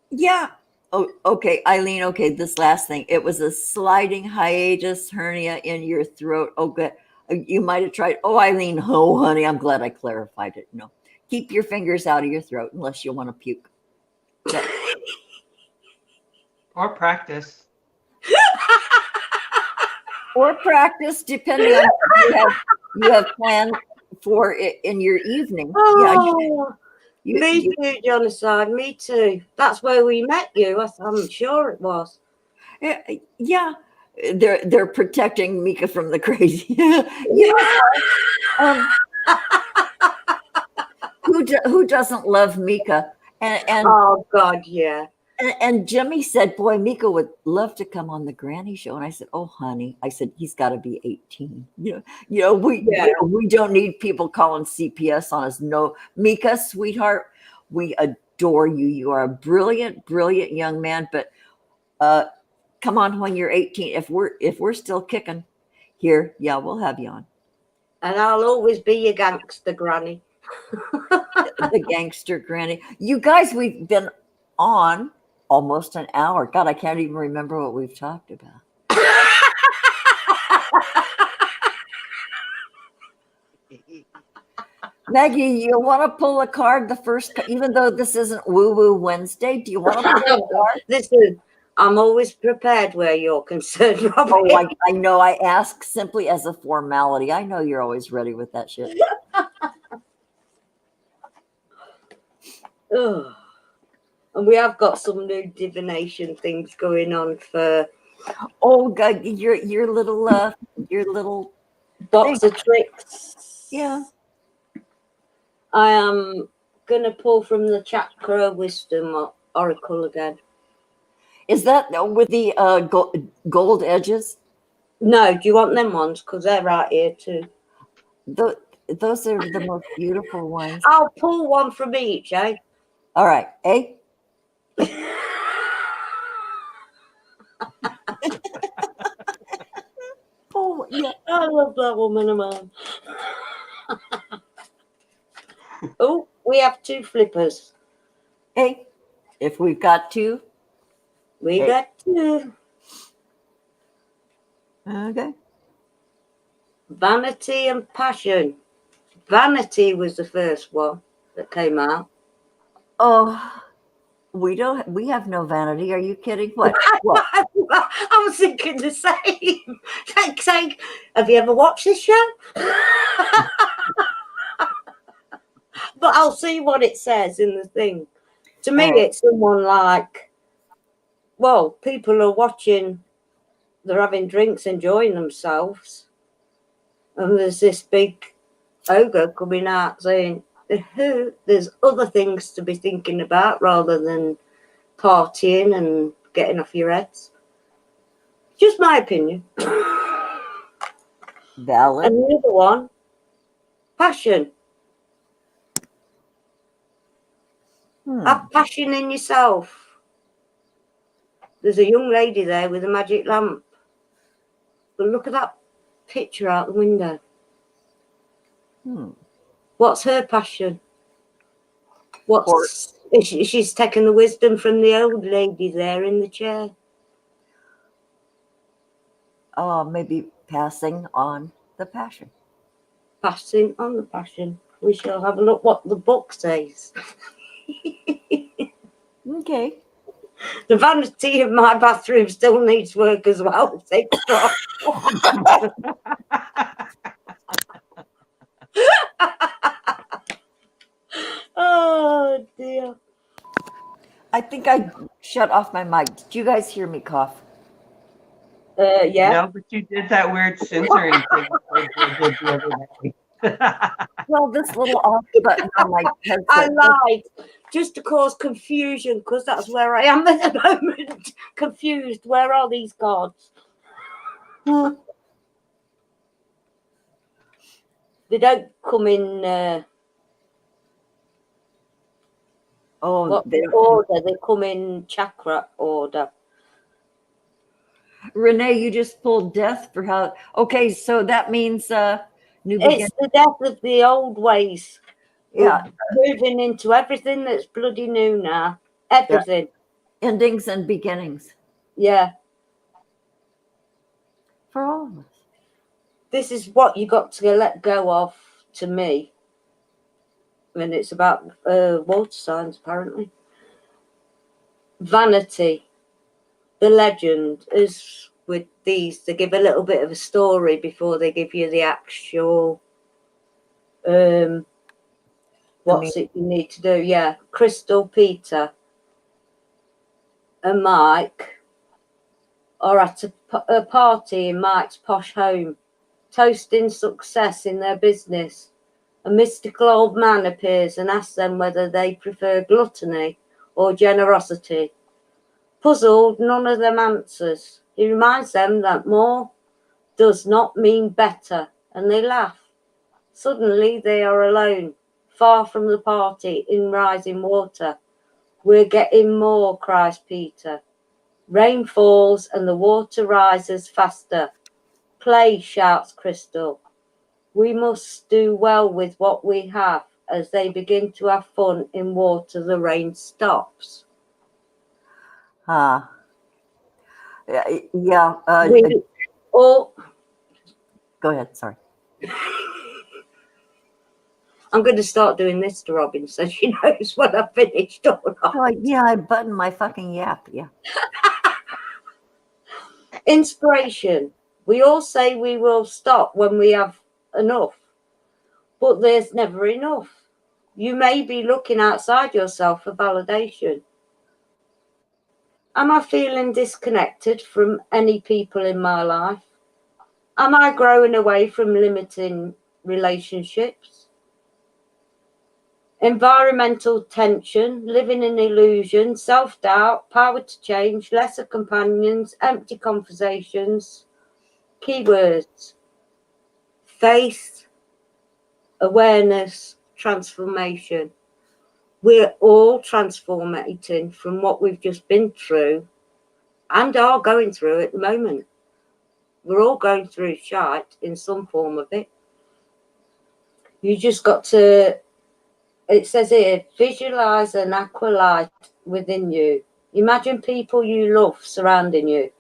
Yeah. Oh, okay, Eileen. Okay, this last thing. It was a sliding hiatus hernia in your throat. Oh, good. You might have tried. Oh, Eileen. Oh, honey, I'm glad I clarified it. No, keep your fingers out of your throat unless you want to puke. Yeah. Or practice. Or practice, depending on what you have planned for it in your evening. Oh, me too, Jonathan. Me too. That's where we met you. I'm sure it was. Yeah. They're protecting Mika from the crazy. Who doesn't love Mika? And oh God, yeah. And Jimmy said, boy, Mika would love to come on the Granny show. And I said, oh, honey, I said, he's got to be 18. We don't need people calling CPS on us. No, Mika, sweetheart, we adore you. You are a brilliant, brilliant young man. But come on when you're 18. If we're still kicking here, yeah, we'll have you on. And I'll always be your gangster granny. The gangster granny. You guys, we've been on almost an hour. God, I can't even remember what we've talked about. Maggie, you want to pull a card the first, even though this isn't Woo Woo Wednesday? Do you want to pull a card? Listen, I'm always prepared where you're concerned, Robin. Oh, I know. I ask simply as a formality. I know you're always ready with that shit. Ugh. And we have got some new divination things going on for Oh God, your little box of tricks. yeah. I am gonna pull from the Chakra Wisdom Oracle again. Is that with the gold edges? No, do you want them ones? Because they're right here too. Those are the most beautiful ones. I'll pull one from each, eh? All right, eh? Oh yeah. I love that woman, a man. Oh, we have two flippers. Hey, if we've got two, We hey. got two. Okay. Vanity and Passion. Vanity was the first one that came out. Oh, we have no vanity. Are you kidding? What? I was thinking the same. Like, have you ever watched this show? But I'll see what it says in the thing. To me, it's someone like, well, people are watching, they're having drinks, enjoying themselves. And there's this big ogre coming out saying, there's other things to be thinking about rather than partying and getting off your heads. Just my opinion. Valid. And the other one, Passion. Have passion in yourself. There's a young lady there with a magic lamp. But look at that picture out the window. What's her passion? She's taken the wisdom from the old lady there in the chair. Oh, maybe passing on the passion. Passing on the passion. We shall have a look what the book says. Okay. The vanity of my bathroom still needs work as well. Oh dear. I think I shut off my mic. Did you guys hear me cough? Yeah. No, but you did that weird censoring thing I did the other day. Well, this little off button on my headset. I lied just to cause confusion because that's where I am at the moment. Confused. Where are these cards? They don't come in. Order? They come in chakra order. Renee, you just pulled death for how? Okay, so that means new beginning. It's the death of the old ways. Yeah, moving into everything that's bloody new now. Everything. Yeah. Endings and beginnings. Yeah. For all of us. This is what you got to let go of, to me. And it's about water signs, apparently. Vanity. The legend is with these. They give a little bit of a story before they give you the actual what's it you need to do. Yeah. Crystal, Peter and Mike are at a party in Mike's posh home, toasting success in their business. A mystical old man appears and asks them whether they prefer gluttony or generosity. Puzzled, none of them answers. He reminds them that more does not mean better, and they laugh. Suddenly they are alone, far from the party, in rising water. We're getting more, cries Peter. Rain falls and the water rises faster. Play, shouts Crystal. We must do well with what we have. As they begin to have fun in water, the rain stops. Yeah. Go ahead. Sorry. I'm going to start doing this to Robin so she knows when I've finished or not. Oh, yeah, I buttoned my fucking yap. Yeah. Inspiration. We all say we will stop when we have enough, but there's never enough. You may be looking outside yourself for validation. Am I feeling disconnected from any people in my life? Am I growing away from limiting relationships? Environmental tension, living in illusion, self-doubt, power to change, lesser companions, empty conversations. Keywords: faith, awareness, transformation. We're all transformating from what we've just been through and are going through at the moment. We're all going through shite in some form of it. You just got to, it says here, visualize an aqua light within you. Imagine people you love surrounding you.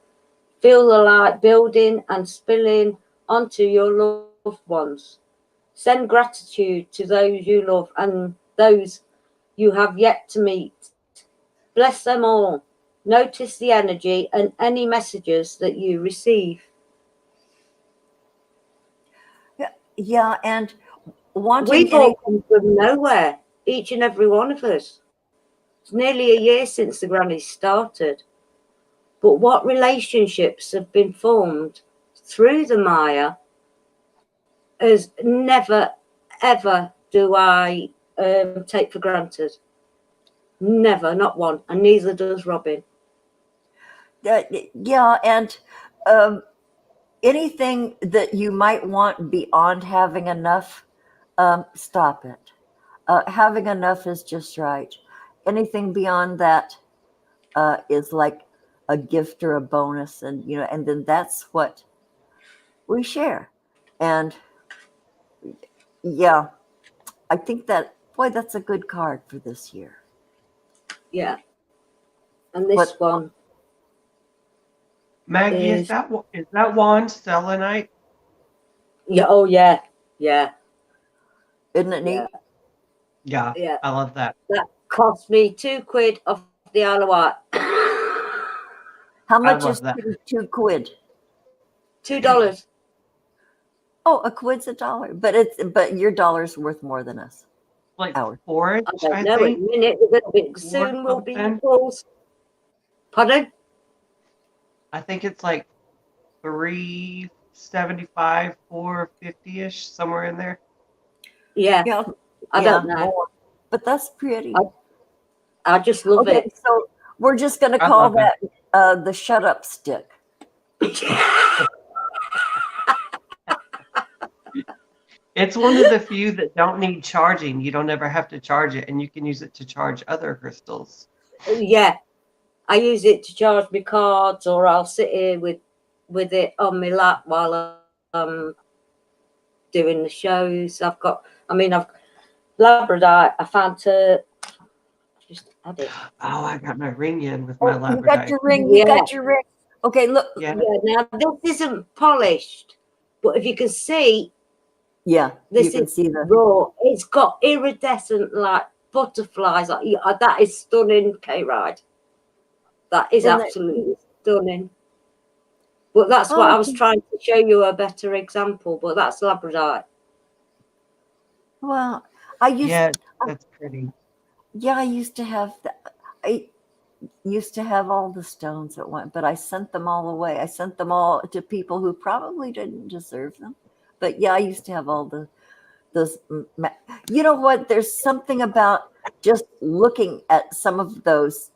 Feel the light building and spilling onto your loved ones. Send gratitude to those you love and those you have yet to meet. Bless them all. Notice the energy and any messages that you receive. Yeah, and wanting We've all come from nowhere, each and every one of us. It's nearly a year since the Grannies started. But what relationships have been formed through the Maya is never, ever do I take for granted. Never, not one. And neither does Robin. yeah, and anything that you might want beyond having enough, stop it. Having enough is just right. Anything beyond that is like a gift or a bonus, and and then that's what we share. And yeah, I think that boy, that's a good card for this year. Yeah. And this What- one. Maggie, is that wand selenite? Yeah. Oh, yeah. Yeah. Isn't it neat? Yeah, Yeah. I love that. That cost me £2 off the Isle of Wight. How much love is that. two quid? $2. Oh, a quid's $1, but your dollar's worth more than us. Like Ours. forage, I don't I know. think. In a minute, soon we'll be something. equals. Pardon? I think it's like 375, 450-ish, somewhere in there. Yeah. Yeah, I don't know. more. But that's pretty. I just love Okay, it. so we're just going to I call love it. that the shut up stick. It's one of the few that don't need charging. You don't ever have to charge it, and you can use it to charge other crystals. Yeah. I use it to charge my cards, or I'll sit here with it on my lap while I'm doing the shows. I've Labradorite. I found her. Just had it. Oh, I got my ring in with my You Labradorite. got your ring. Yeah. You got your ring. Okay, look. Yeah. Yeah. Now this isn't polished, but if you can see, Yeah, this you can is see the. raw. It's got iridescent like butterflies. That is stunning, KRide. That is Isn't it? absolutely stunning. But that's what I was trying to show you a better example. But that's Labradorite. Well, That's pretty. Yeah, I used to have I used to have all the stones at once, but I sent them all away. I sent them all to people who probably didn't deserve them. But yeah, I used to have all those. You know what? There's something about just looking at some of those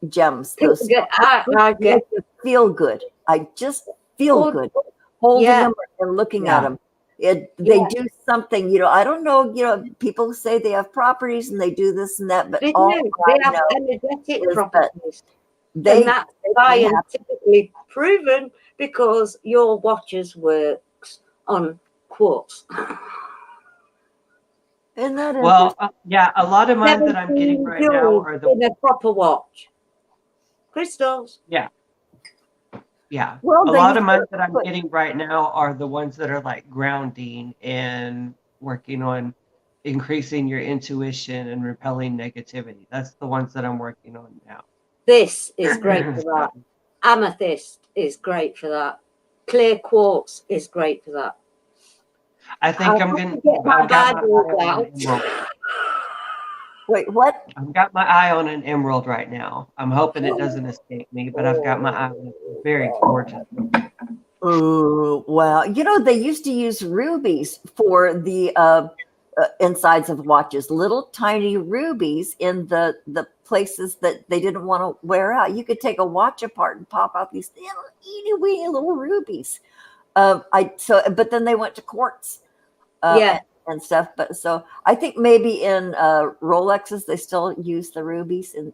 gems. Those I get make you feel good. I just feel good holding them and looking at them. They do something, I don't know, people say they have properties and they do this and that, but they all do. I They have know energetic is that properties. they And that's scientifically proven because your watches works on quartz. Isn't that Well, yeah, a lot of mine that I'm getting right now are in a proper watch. Crystals. Yeah. Yeah. Well, a lot of mine that I'm getting right now are the ones that are like grounding and working on increasing your intuition and repelling negativity. That's the ones that I'm working on now. This is great for that. Amethyst is great for that. Clear quartz is great for that. I think I'll I'm have gonna. to get my I've got my Bible eye on out. an emerald. Wait, what? I've got my eye on an emerald right now. I'm hoping it doesn't escape me, but I've got my eye on it. It's very gorgeous. Oh, wow. They used to use rubies for the insides of watches, little tiny rubies in the places that they didn't want to wear out. You could take a watch apart and pop out these little itty weeny little rubies. But then they went to quartz Yeah. and stuff. But so I think maybe in Rolexes they still use the rubies in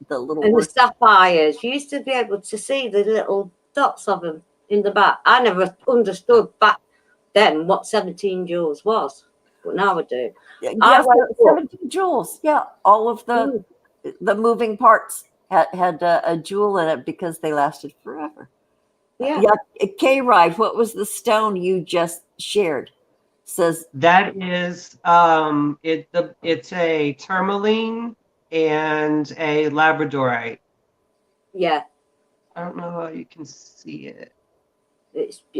the little And the watch. sapphires. You used to be able to see the little dots of them in the back. I never understood back then what 17 jewels was, but now I do. I Yes, woke up. 17 jewels. Yeah, all of the moving parts had a jewel in it because they lasted forever. Yeah. Yeah, KRide, what was the stone you just shared? Says That is it's a tourmaline and a labradorite. Yeah. I don't know how you can see it.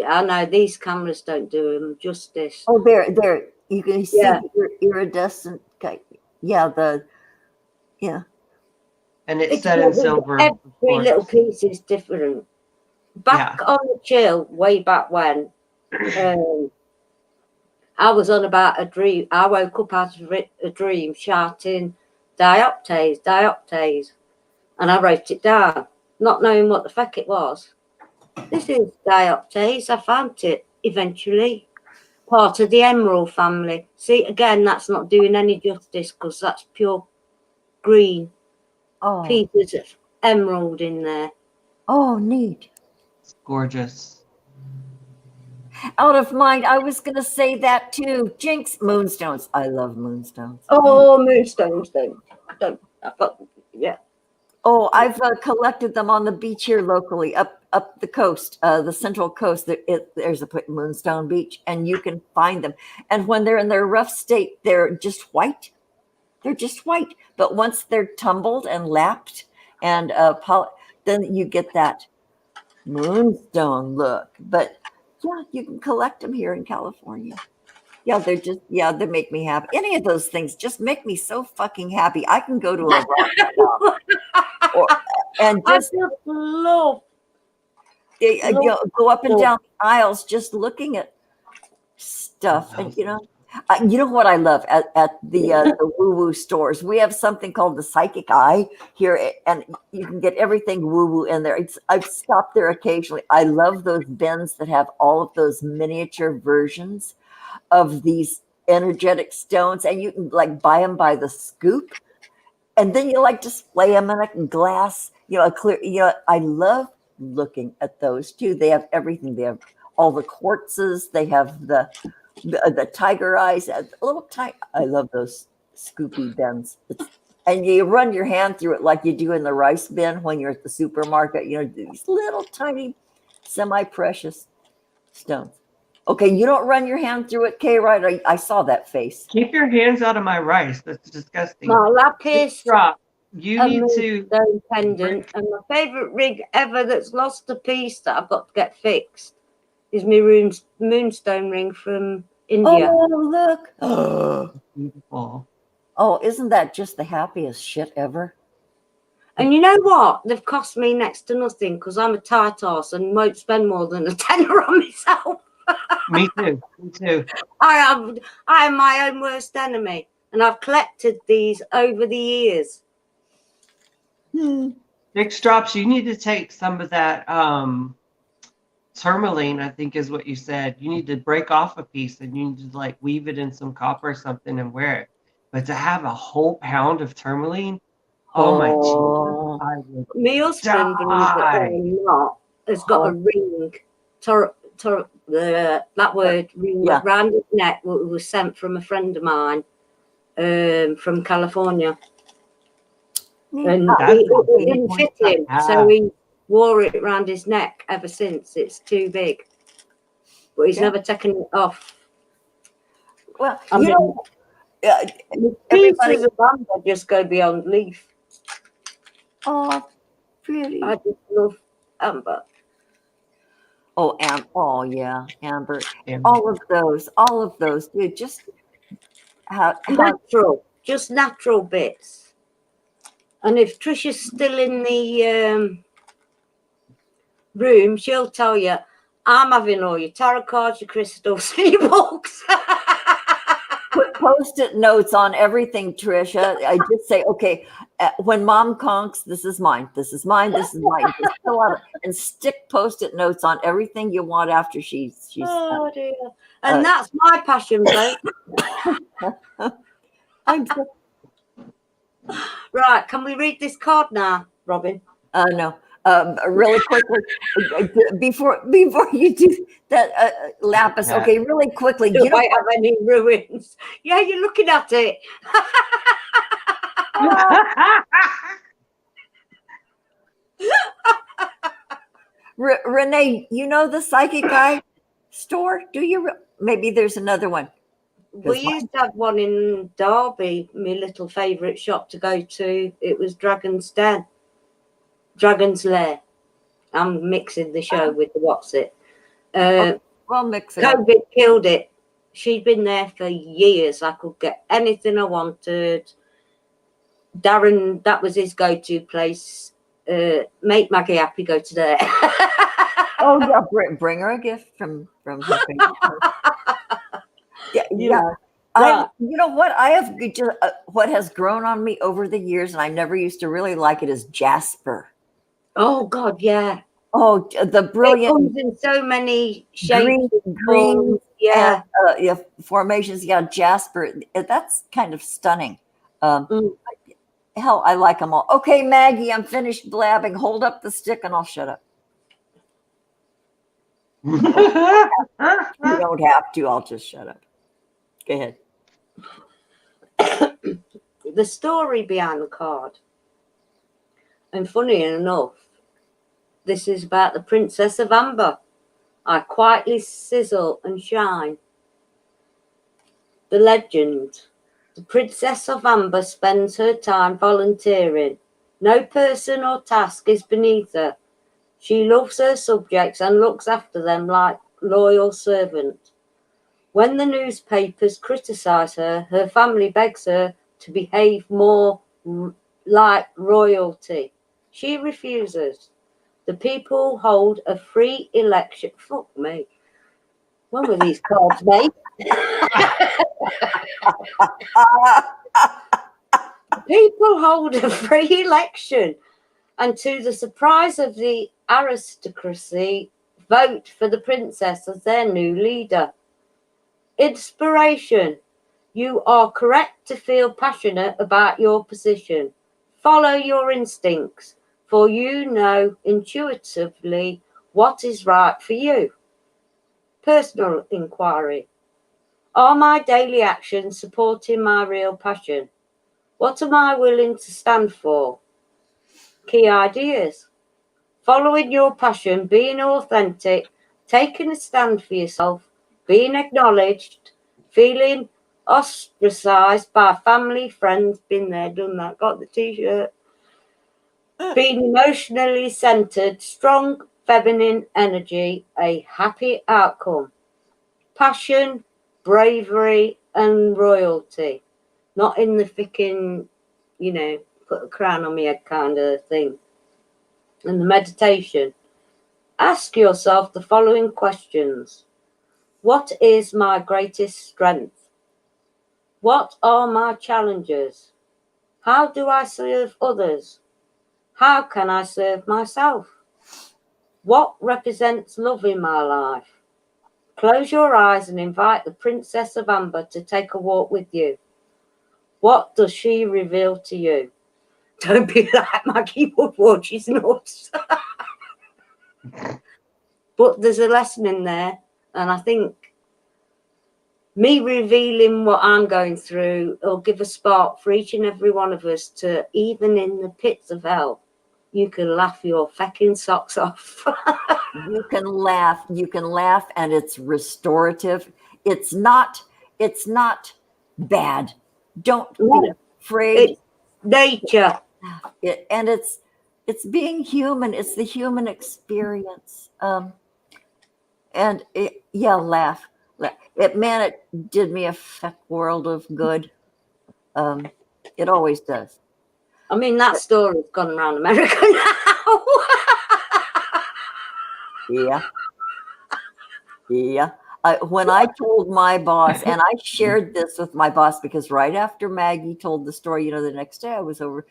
I know these cameras don't do them justice. oh, there you can see Yeah. the iridescent. Yeah, yeah. And it's It's set in silver. of every course. little piece is different. Back on the chill, way back when, I was on about a dream. I woke up out of a dream shouting, dioptase, dioptase. And I wrote it down, not knowing what the fuck it was. This is dioptase. I found it eventually. Part of the emerald family. See, again, that's not doing any justice because that's pure green. Oh, Pieces of emerald in there. oh, neat. It's gorgeous. Out of mind. I was going to say that too. Jinx, moonstones. I love moonstones. Oh, moonstones, don't. Yeah. Oh, I've collected them on the beach here locally, up the coast, the central coast. There's a Moonstone Beach, and you can find them. And when they're in their rough state, they're just white. They're just white. But once they're tumbled and lapped, and then you get that moonstone look. But yeah, you can collect them here in California. Yeah, they make me happy. Any of those things just make me so fucking happy. I can go to a rock shop and just love go up and down the aisles just looking at stuff. And you know what I love at the woo-woo stores? We have something called the Psychic Eye here, and you can get everything woo-woo in there. I've stopped there occasionally. I love those bins that have all of those miniature versions of these energetic stones, and you can like buy them by the scoop, and then you like display them in a glass, a clear. I love looking at those too. They have everything. They have all the quartzes. They have the tiger eyes. A little tight. I love those scoopy bins. And you run your hand through it like you do in the rice bin when you're at the supermarket. These little tiny, semi-precious stones. Okay, you don't run your hand through it, KRide. I saw that face. Keep your hands out of my rice. That's disgusting. my lapis, Drop. You a need to. moonstone pendant, and my favourite ring ever that's lost a piece that I've got to get fixed is my moonstone ring from India. Oh, look. Oh, Beautiful. isn't that just the happiest shit ever? And you know what? They've cost me next to nothing because I'm a tight arse and won't spend more than a tenner on myself. Me too. Me too. I am my own worst enemy, and I've collected these over the years. SixDrops, you need to take some of that tourmaline, I think is what you said. You need to break off a piece and you need to like weave it in some copper or something and wear it. But to have a whole pound of tourmaline, oh my Jesus, I would My husband, believe it or not, has got a ring, that word, ring around his neck, that was sent from a friend of mine from California. And it didn't fit him, so he wore it around his neck ever since. It's too big. But he's never taken it off. Well, pieces of bamboo just go beyond leaf. Oh, pretty. I just love Amber. Oh, oh yeah, Amber. Yeah. All of those. Dude, just how Natural, just natural bits. And if Trisha's still in the room, she'll tell you, I'm having all your tarot cards, your crystals, and your books. put post-it notes on everything, Trisha. I just say, okay, when Mom conks, this is mine, this is mine, this is mine. Just fill out and stick post-it notes on everything you want after she's Oh dear. And that's my passion, folks. I'm so, Right, can we read this card now, Robin? no. Really quickly before you do that, Lapis. Yeah. Okay, really quickly. Do You know I have any ruins? Yeah, you're looking at it. Renee, you know the Psychic Eye store? Do you? Maybe there's another one. We used to have one in Derby, my little favourite shop to go to. It was Dragon's Den. Dragon's Lair. I'm mixing the show with the what's it. Well, mix it up. COVID killed it. She'd been there for years. I could get anything I wanted. Darren, that was his go-to place. Make Maggie happy, go to there. Oh yeah, bring her a gift from her favorite place. Yeah. Right. You know what? I have just, what has grown on me over the years, and I never used to really like it, is jasper. Oh God, yeah. Oh, the brilliant It comes in so many shapes, green, yeah, yeah, formations. Yeah, jasper. That's kind of stunning. Hell, I like them all. Okay, Maggie, I'm finished blabbing. Hold up the stick, and I'll shut up. You don't have to. I'll just shut up. Go ahead. the story behind the card. And funny enough, this is about the Princess of Amber. I quietly sizzle and shine. The legend. The Princess of Amber spends her time volunteering. No person or task is beneath her. She loves her subjects and looks after them like loyal servant. When the newspapers criticise her, her family begs her to behave more like royalty. She refuses. The people hold a free election. Fuck me. When were these cards made? People hold a free election, and to the surprise of the aristocracy, vote for the princess as their new leader. Inspiration. You are correct to feel passionate about your position. Follow your instincts, for you know intuitively what is right for you. Personal inquiry. Are my daily actions supporting my real passion? What am I willing to stand for? Key ideas. Following your passion, being authentic, taking a stand for yourself, being acknowledged, feeling ostracized by family, friends, been there, done that, got the t-shirt. Being emotionally centered, strong feminine energy, a happy outcome. Passion, bravery, and royalty. Not in the freaking, put a crown on my head kind of thing. And the meditation. Ask yourself the following questions. What is my greatest strength? What are my challenges? How do I serve others? How can I serve myself? What represents love in my life? Close your eyes and invite the Princess of Amber to take a walk with you. What does she reveal to you? Don't be like Maggie Woodward, she's nuts. But there's a lesson in there, and I think me revealing what I'm going through will give a spark for each and every one of us to, even in the pits of hell, you can laugh your fucking socks off. You can laugh, and it's restorative. It's not bad. Don't be afraid. It's nature. And it's it's being human. It's the human experience. And laugh. It did me a feck world of good. It always does. I mean, that story's gone around America now. Yeah. Yeah. When I told my boss, and I shared this with my boss because right after Maggie told the story, the next day I was over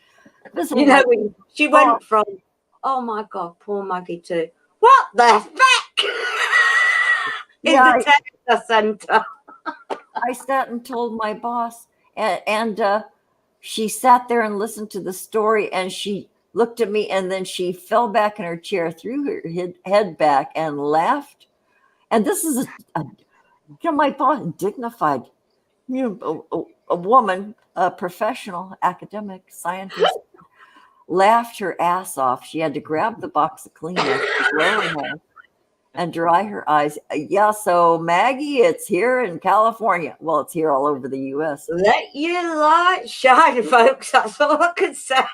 visiting. She went from, oh my God, poor Maggie, to what the heck? In the Texas Center. I sat and told my boss, and she sat there and listened to the story, and she looked at me, and then she fell back in her chair, threw her head back, and laughed. And this is my boss, dignified, a woman, a professional, academic, scientist, laughed her ass off. She had to grab the box of Kleenex, blow her hair, and dry her eyes. Yeah, so Maggie, it's here in California. Well, it's here all over the U.S. Let your light shine, folks. That's all I can say.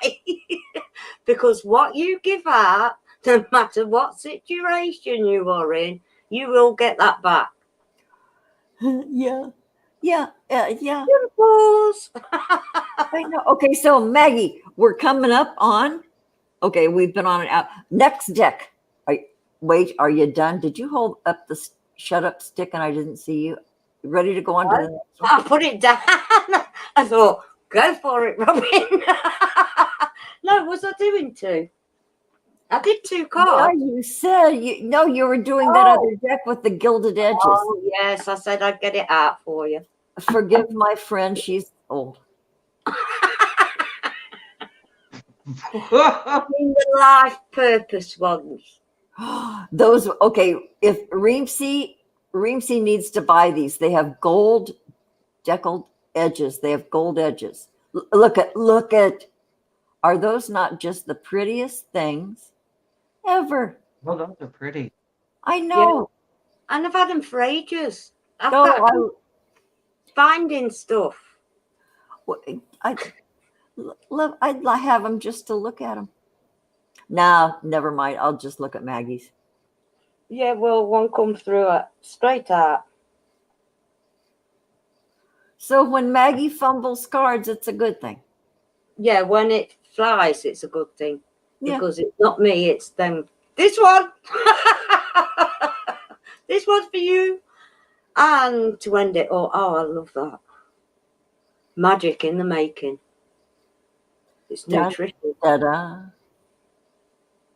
Because what you give out, no matter what situation you are in, you will get that back. Yeah. Pause. I know. Okay, so Maggie, we're coming up on. Okay, we've been on it out. Next deck. Wait, are you done? Did you hold up the shut up stick and I didn't see you? Ready to go on to the next one? I put it down. I thought, go for it, Robin. No, was I doing two? I did 2 cards. Yeah, you said you were doing that other deck with the gilded edges. Oh, yes, I said I'd get it out for you. Forgive my friend, she's old. The life purpose ones. Those, okay, if Reamsey needs to buy these, they have gold deckled edges. They have gold edges. Look at, are those not just the prettiest things ever? Well, those are pretty. I know. Yeah. And I've had them for ages. I've finding stuff. I'd have them just to look at them. Nah, never mind. I'll just look at Maggie's. Yeah, well, one comes through straight out. So when Maggie fumbles cards, it's a good thing. Yeah, when it flies, it's a good thing. Because it's not me, it's them. This one! This one's for you. And to end it, I love that. Magic in the making. It's nutrition. Da-da.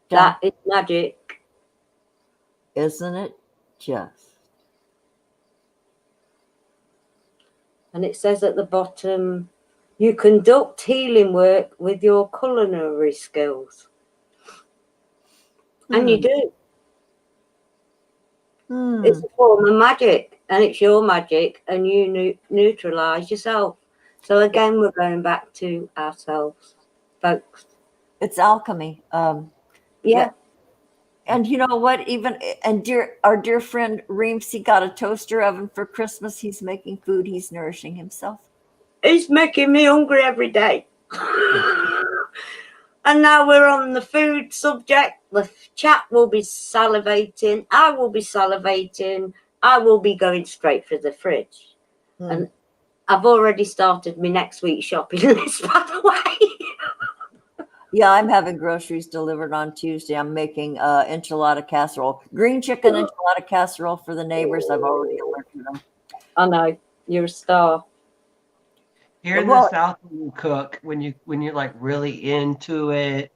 That is magic. Isn't it just? And it says at the bottom, you conduct healing work with your culinary skills. And you do. It's a form of magic, and it's your magic, and you neutralize yourself. So again, we're going back to ourselves, folks. It's alchemy. Yeah. And you know what? Our dear friend Reamsey got a toaster oven for Christmas. He's making food. He's nourishing himself. He's making me hungry every day. And now we're on the food subject. The chat will be salivating. I will be salivating. I will be going straight for the fridge. And I've already started my next week's shopping list, by the way. Yeah, I'm having groceries delivered on Tuesday. I'm making enchilada casserole. Green chicken enchilada casserole for the neighbors. I've already alerted them. I know. You're a star. Here in the South, when you cook, when you're like really into it,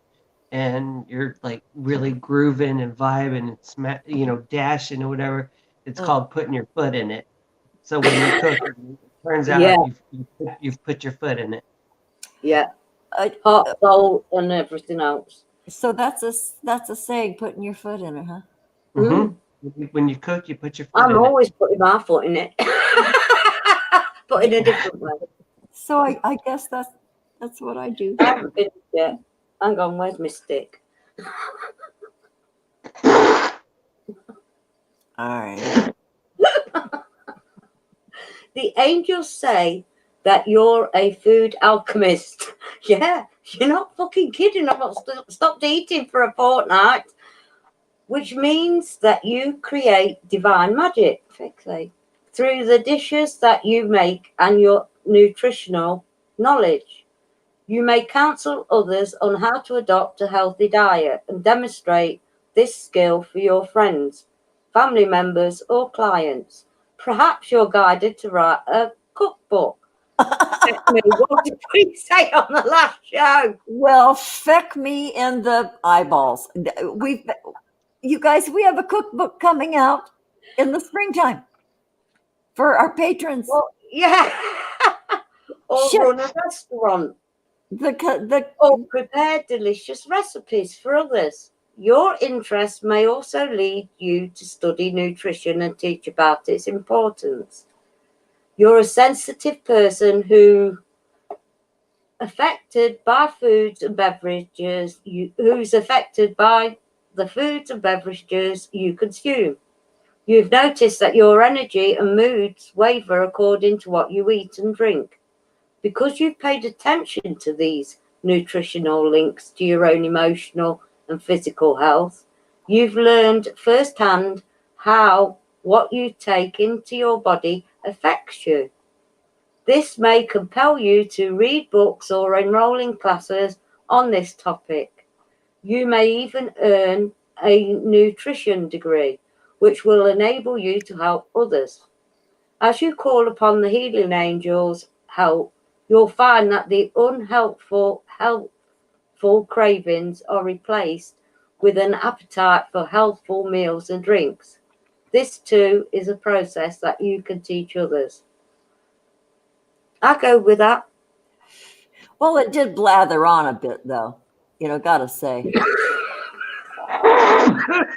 and you're like really grooving and vibing and dashing or whatever, it's called putting your foot in it. So when you cook, it turns out you've put your foot in it. Yeah, hot, cold, and everything else. So that's a saying, putting your foot in it, huh? Mm-hmm. When you cook, you put your foot in it. I'm always putting my foot in it, but in a different way. So I guess that's what I do. I haven't finished yet. Hang on, where's my stick? All right. The angels say that you're a food alchemist. Yeah, You're not fucking kidding. I've not stopped eating for a fortnight, which means that you create divine magic, quickly, through the dishes that you make and your nutritional knowledge. You may counsel others on how to adopt a healthy diet and demonstrate this skill for your friends, family members, or clients. Perhaps you're guided to write a cookbook. What did we say on the last show? Well, feck me in the eyeballs. You guys, we have a cookbook coming out in the springtime for our patrons. Well, yeah. Or Shit. run a restaurant. Or prepare delicious recipes for others. Your interest may also lead you to study nutrition and teach about its importance. You're a sensitive person who's affected by foods and beverages, who's affected by the foods and beverages you consume. You've noticed that your energy and moods waver according to what you eat and drink. Because you've paid attention to these nutritional links to your own emotional and physical health, you've learned firsthand how what you take into your body affects you. This may compel you to read books or enroll in classes on this topic. You may even earn a nutrition degree, which will enable you to help others. As you call upon the healing angels' help, you'll find that the helpful cravings are replaced with an appetite for healthful meals and drinks. This too is a process that you can teach others. I go with that. Well, it did blather on a bit, though. Gotta say. I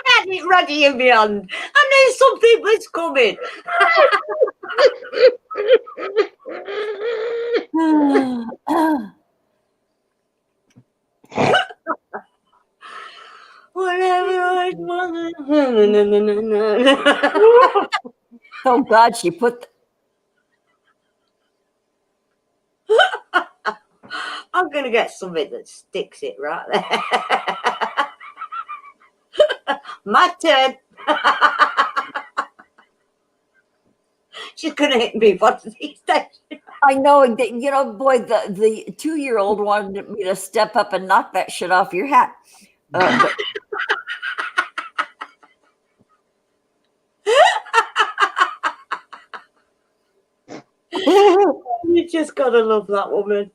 had it ready and beyond. I knew something was coming. Whatever I want. Oh, God, she put... I'm going to get something that sticks it right there. My turn. She's going to hit me one of these days. I know, boy, the 2-year-old wanted me to step up and knock that shit off your hat. You just got to love that woman.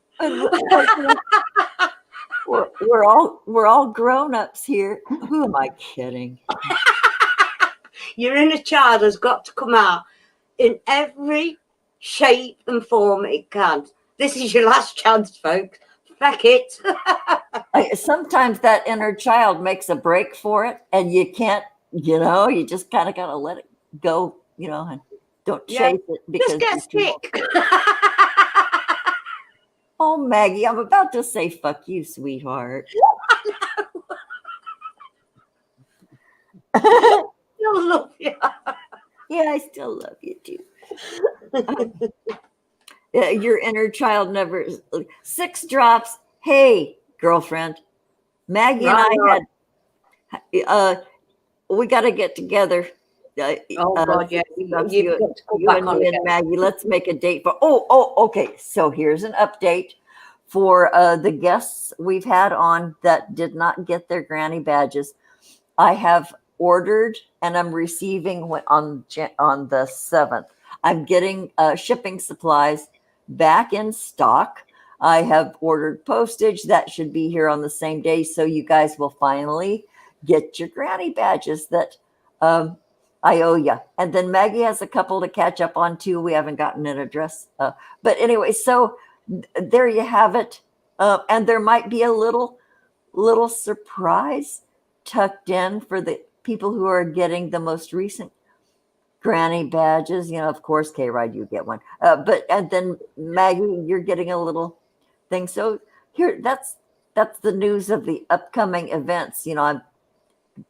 We're all grown-ups here. Who am I kidding? Your inner child has got to come out in every shape and form it can. This is your last chance, folks. Feck it. Sometimes that inner child makes a break for it, and you can't, you just kind of got to let it go, and don't chase it because just get sick. Oh, Maggie, I'm about to say fuck you, sweetheart. I still love you. Yeah, I still love you too. Your inner child never... SixDrops. Hey, girlfriend. Maggie and I had... we got to get together. God, yeah. You and me and Maggie, let's make a date for... okay. So here's an update for the guests we've had on that did not get their granny badges. I have ordered and I'm receiving on the 7th. I'm getting shipping supplies back in stock. I have ordered postage that should be here on the same day. So you guys will finally get your granny badges that I owe you. And then Maggie has a couple to catch up on too. We haven't gotten an address. But anyway, so there you have it. And there might be a little surprise tucked in for the people who are getting the most recent granny badges. Of course, KRide, you get one. And then Maggie, you're getting a little thing. So here, that's the news of the upcoming events. I'm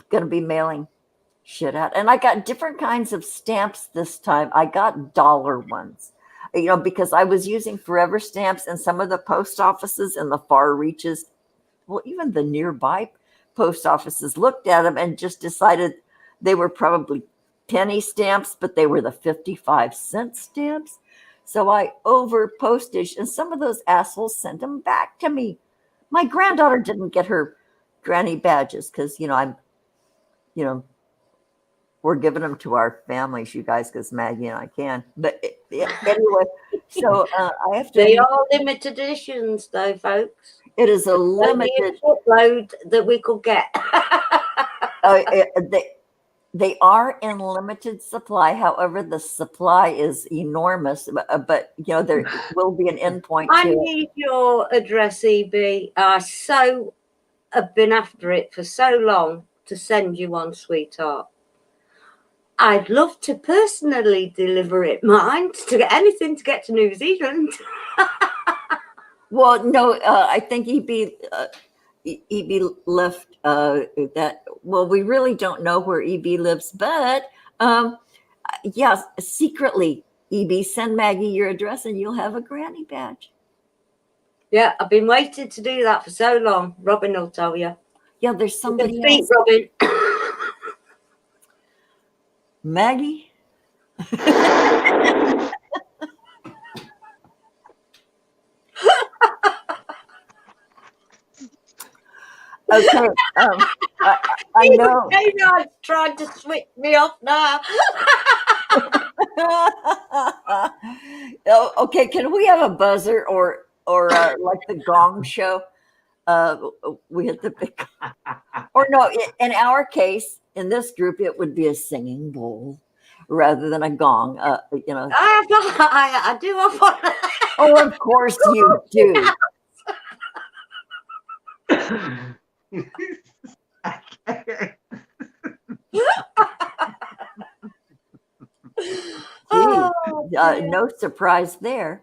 going to be mailing shit out. And I got different kinds of stamps this time. I got dollar ones, because I was using forever stamps, and some of the post offices in the far reaches, well, even the nearby post offices looked at them and just decided they were probably penny stamps, but they were the 55-cent stamps. So I over postage, and some of those assholes sent them back to me. My granddaughter didn't get her granny badges because, we're giving them to our families, you guys, because Maggie and I can. But anyway, so I have to. They are limited editions, though, folks. It is a limited load that we could get. They are in limited supply. However, the supply is enormous. But there will be an endpoint. I need your address, EB. I have been after it for so long to send you one, sweetheart. I'd love to personally deliver it, mind, to get anything to get to New Zealand. Well, no, I think EB left that. Well, we really don't know where EB lives, but yes, secretly, EB, send Maggie your address and you'll have a granny badge. Yeah, I've been waiting to do that for so long. Robin will tell you. Yeah, there's somebody else. Robin. Maggie? Okay. I know. You're trying to switch me off now. Okay, can we have a buzzer or like the Gong Show? We hit the big. Or no, in our case, in this group, it would be a singing bowl rather than a gong. I do have one. Oh, of course you do. No surprise there.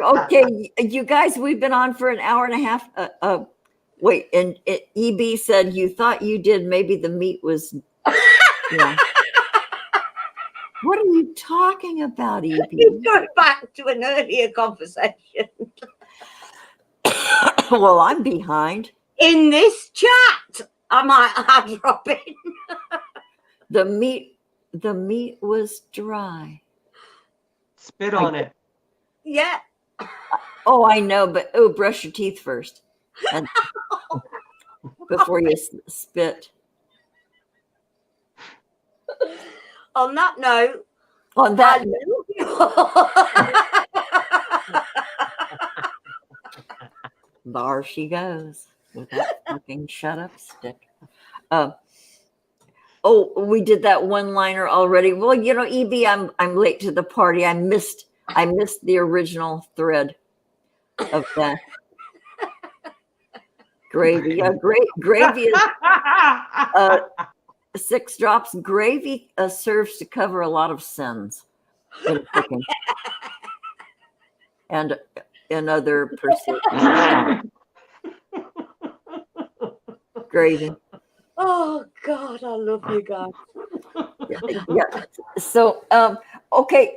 Okay, you guys, we've been on for an hour and a half. Wait, and EB said you thought you did. Maybe the meat was. Yeah. What are you talking about, EB? You go back to an earlier conversation. Well, I'm behind. In this chat, I might add Robin. The meat was dry. Spit on it. Yeah. Oh, I know, but brush your teeth first, and before you spit. On that note. There she goes with that fucking shut up stick. We did that one-liner already. Well, EB, I'm late to the party. I missed the original thread of that. Gravy. Yeah, gravy is SixDrops. Gravy serves to cover a lot of sins in cooking and in other pursuits. Gravy. Oh God, I love you guys. Yeah. So, okay.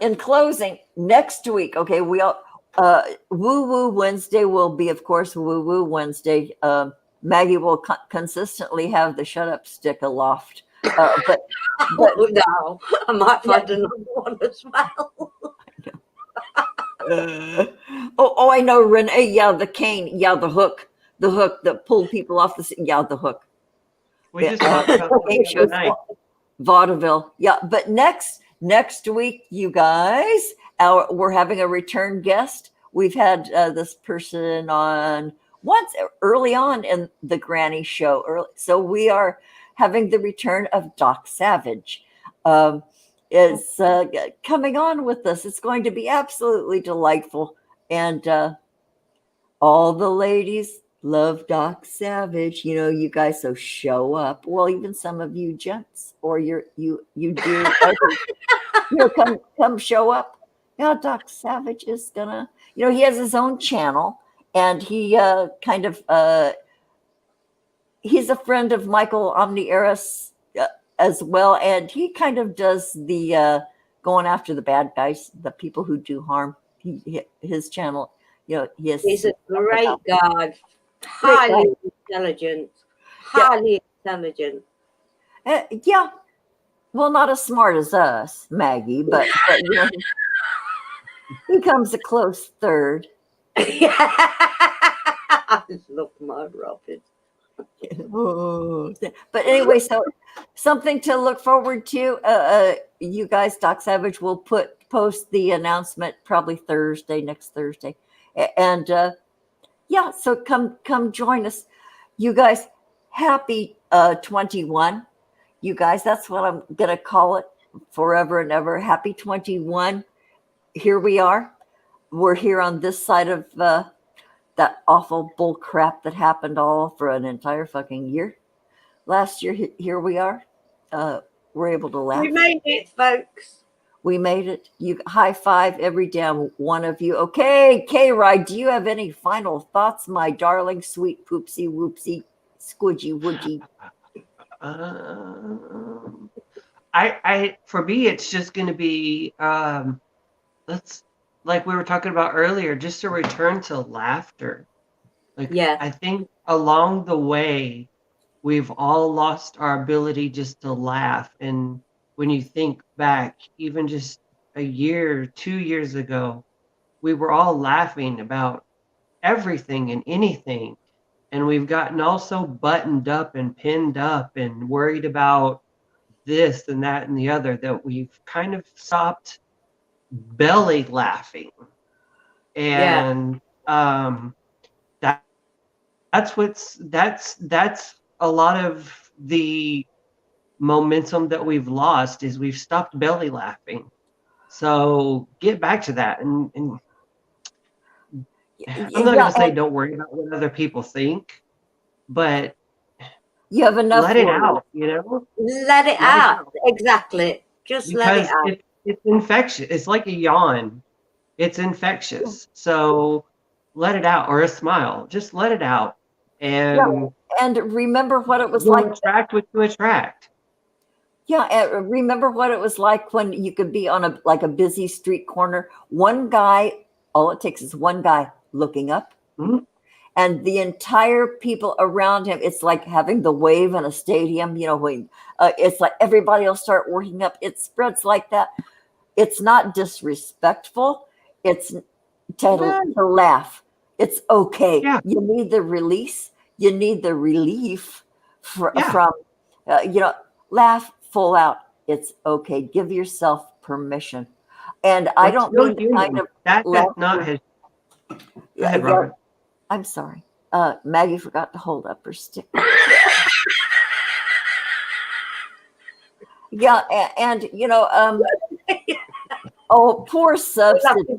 In closing, next week, okay, we all Woo Woo Wednesday will be, of course, Woo Woo Wednesday. Maggie will consistently have the shut up stick aloft. But no, I might find another one as well. I know, Renee. Yeah, the cane. Yeah, the hook that pulled people off the. Yeah, the hook. We just talked about the other night. Vaudeville. Yeah, but next week, you guys, we're having a return guest. We've had this person on once early on in the Granny show. So we are having the return of Doc Savage. Is coming on with us. It's going to be absolutely delightful. And all the ladies love Doc Savage. You guys, so show up. Well, even some of you gents, or you do. come show up. Yeah, Doc Savage is gonna, he has his own channel, and he kind of he's a friend of Michael Omnieris as well, and he kind of does the going after the bad guys, the people who do harm. His channel, he's a great guy, highly intelligent, highly intelligent. Yeah, well, not as smart as us, Maggie, but he comes a close third. I love my Robin. But anyway, so something to look forward to. You guys, Doc Savage will post the announcement probably next Thursday, and so come join us, you guys. Happy 21, you guys. That's what I'm gonna call it forever and ever. Happy 21. Here we are. We're here on this side of that awful bull crap that happened all for an entire fucking year. Last year, here we are. We're able to laugh. We made it, folks. We made it. You high five every damn one of you. Okay, KRideXpress, do you have any final thoughts, my darling, sweet poopsie whoopsie squidgy woodgy? I for me, it's just going to be let's, like we were talking about earlier, just a return to laughter. Like, I think along the way, we've all lost our ability just to laugh. And when you think back, even just a year, 2 years ago, we were all laughing about everything and anything. And we've gotten all so buttoned up and pinned up and worried about this and that and the other that we've kind of stopped belly laughing. And that's a lot of the momentum that we've lost, is we've stopped belly laughing. So get back to that. And I'm not going to say don't worry about what other people think, but you have enough. Let it out, Let it out. Exactly. Just let it out. It's infectious. It's like a yawn. It's infectious. So let it out, or a smile. Just let it out. And remember what it was like. Attract what you attract. Yeah, remember what it was like when you could be on a busy street corner. One guy, all it takes is one guy looking up, and the entire people around him. It's like having the wave in a stadium. When it's like everybody will start working up. It spreads like that. It's not disrespectful. It's to laugh. It's okay. Yeah. You need the release. You need the relief from laugh full out. It's okay. Give yourself permission. And I don't mean to kind of that's not his. Go ahead, Robert. I'm sorry. Maggie forgot to hold up her stick. And oh, poor substitute.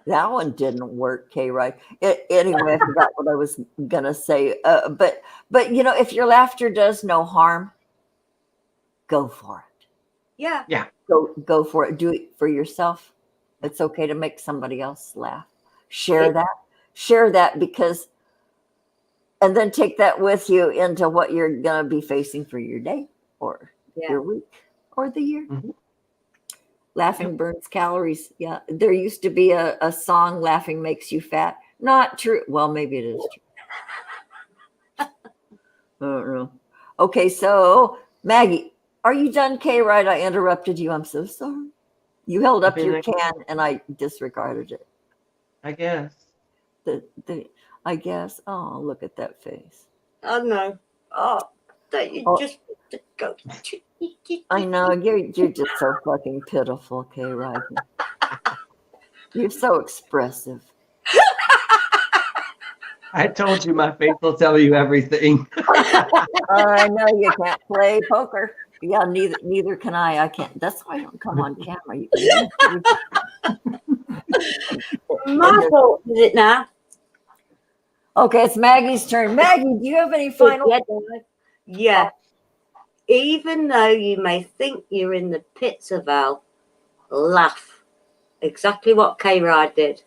That one didn't work, KRideXpress. Anyway, I forgot what I was gonna say. But if your laughter does no harm, go for it. Yeah. Go for it. Do it for yourself. It's okay to make somebody else laugh. Share that because, and then take that with you into what you're gonna be facing for your day or your week or the year. Laughing burns calories. Yeah, there used to be a song, "Laughing makes you fat." Not true. Well, maybe it is true. I don't know. Okay, so Maggie, are you done, KRideXpress? I interrupted you. I'm so sorry. You held up your can and I disregarded it. I guess. I guess. Oh, look at that face. Oh no. Oh, that you just go. I know you're just so fucking pitiful, KRideXpress. You're so expressive. I told you my face will tell you everything. I know you can't play poker. Yeah, neither can I. I can't. That's why I don't come on camera. My fault, is it now? Okay, it's Maggie's turn. Maggie, do you have any final? Yeah. Even though you may think you're in the pits of hell, laugh. exactly what K-Ride did.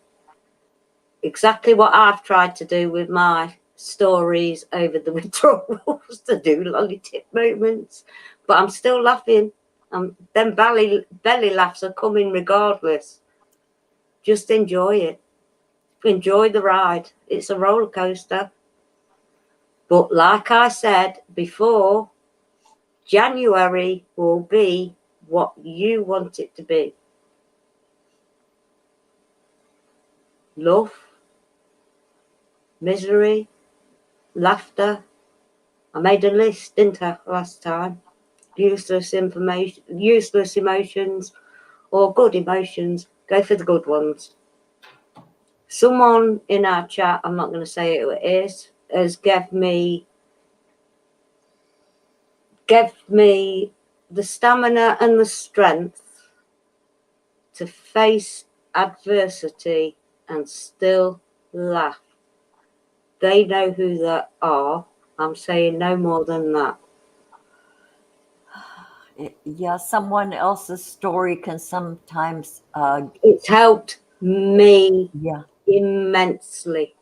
Exactly what I've tried to do with my stories over the withdrawals, to do lolly tip movements. But I'm still laughing. Them belly laughs are coming regardless. Just enjoy it. Enjoy the ride. It's a roller coaster. But like I said before, January will be what you want it to be. Love, misery, laughter. I made a list, didn't I, last time? Useless information, useless emotions, or good emotions. Go for the good ones. Someone in our chat, I'm not going to say who it is, has gave me the stamina and the strength to face adversity and still laugh. They know who they are. I'm saying no more than that. Yeah, someone else's story can sometimes It's helped me yeah. immensely.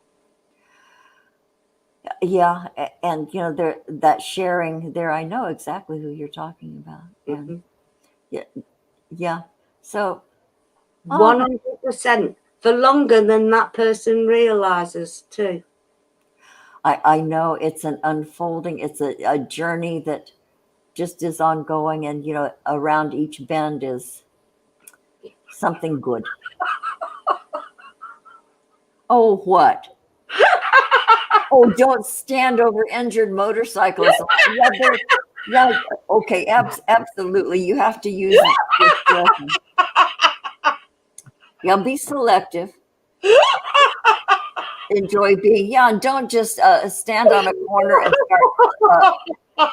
Yeah, and you know, there, that sharing there, I know exactly who you're talking about. And yeah. So 100% for longer than that person realizes too. I know it's an unfolding, it's a journey that just is ongoing, and you know, around each bend is something good. Oh, what? Oh, don't stand over injured motorcycles. Yeah, okay, absolutely. You have to use discretion. Yeah, be selective. Enjoy being, and don't just stand on a corner and start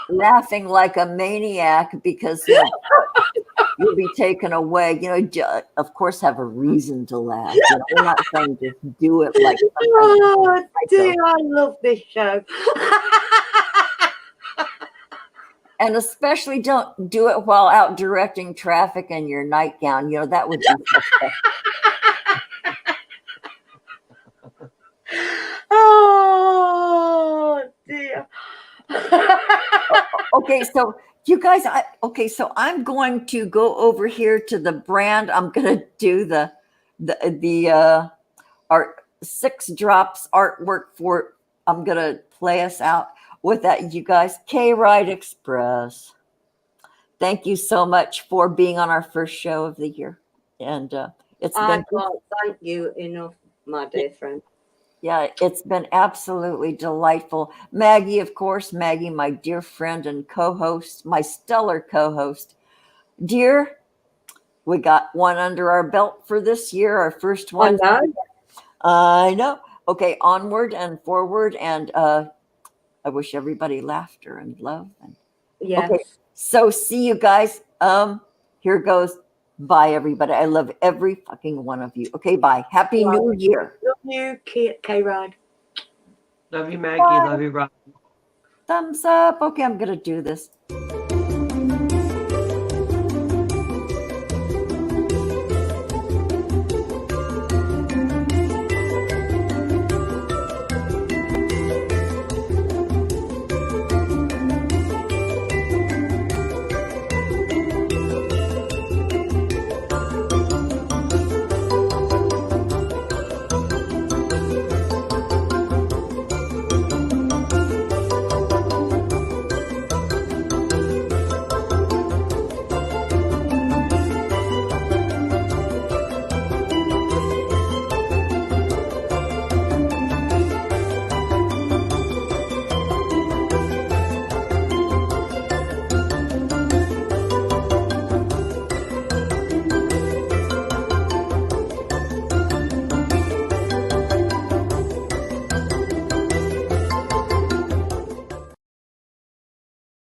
laughing like a maniac because you'll be taken away. You know, of course, have a reason to laugh. You know, we're not saying just do it like. Oh dear, I love this show. And especially don't do it while out directing traffic in your nightgown. You know, that would be suspect. Oh dear. Okay, so you guys, so I'm going to go over here to the brand. I'm going to do the art SixDrops artwork for. I'm going to play us out with that, you guys. KRideXpress. Thank you so much for being on our first show of the year, and it's I been. can't thank you enough, my dear friend. Yeah, it's been absolutely delightful. Maggie, of course, Maggie, my dear friend and co-host, my stellar co-host. Dear, we got one under our belt for this year, our first one. I know. Okay, onward and forward, and I wish everybody laughter and love. And yes. Okay, so see you guys. Here goes. Bye, everybody. I love every fucking one of you. Okay, bye. Happy New Year. Love you, K-Ride. Love you, Maggie. Bye. Love you, Rob. Thumbs up. Okay, I'm gonna do this.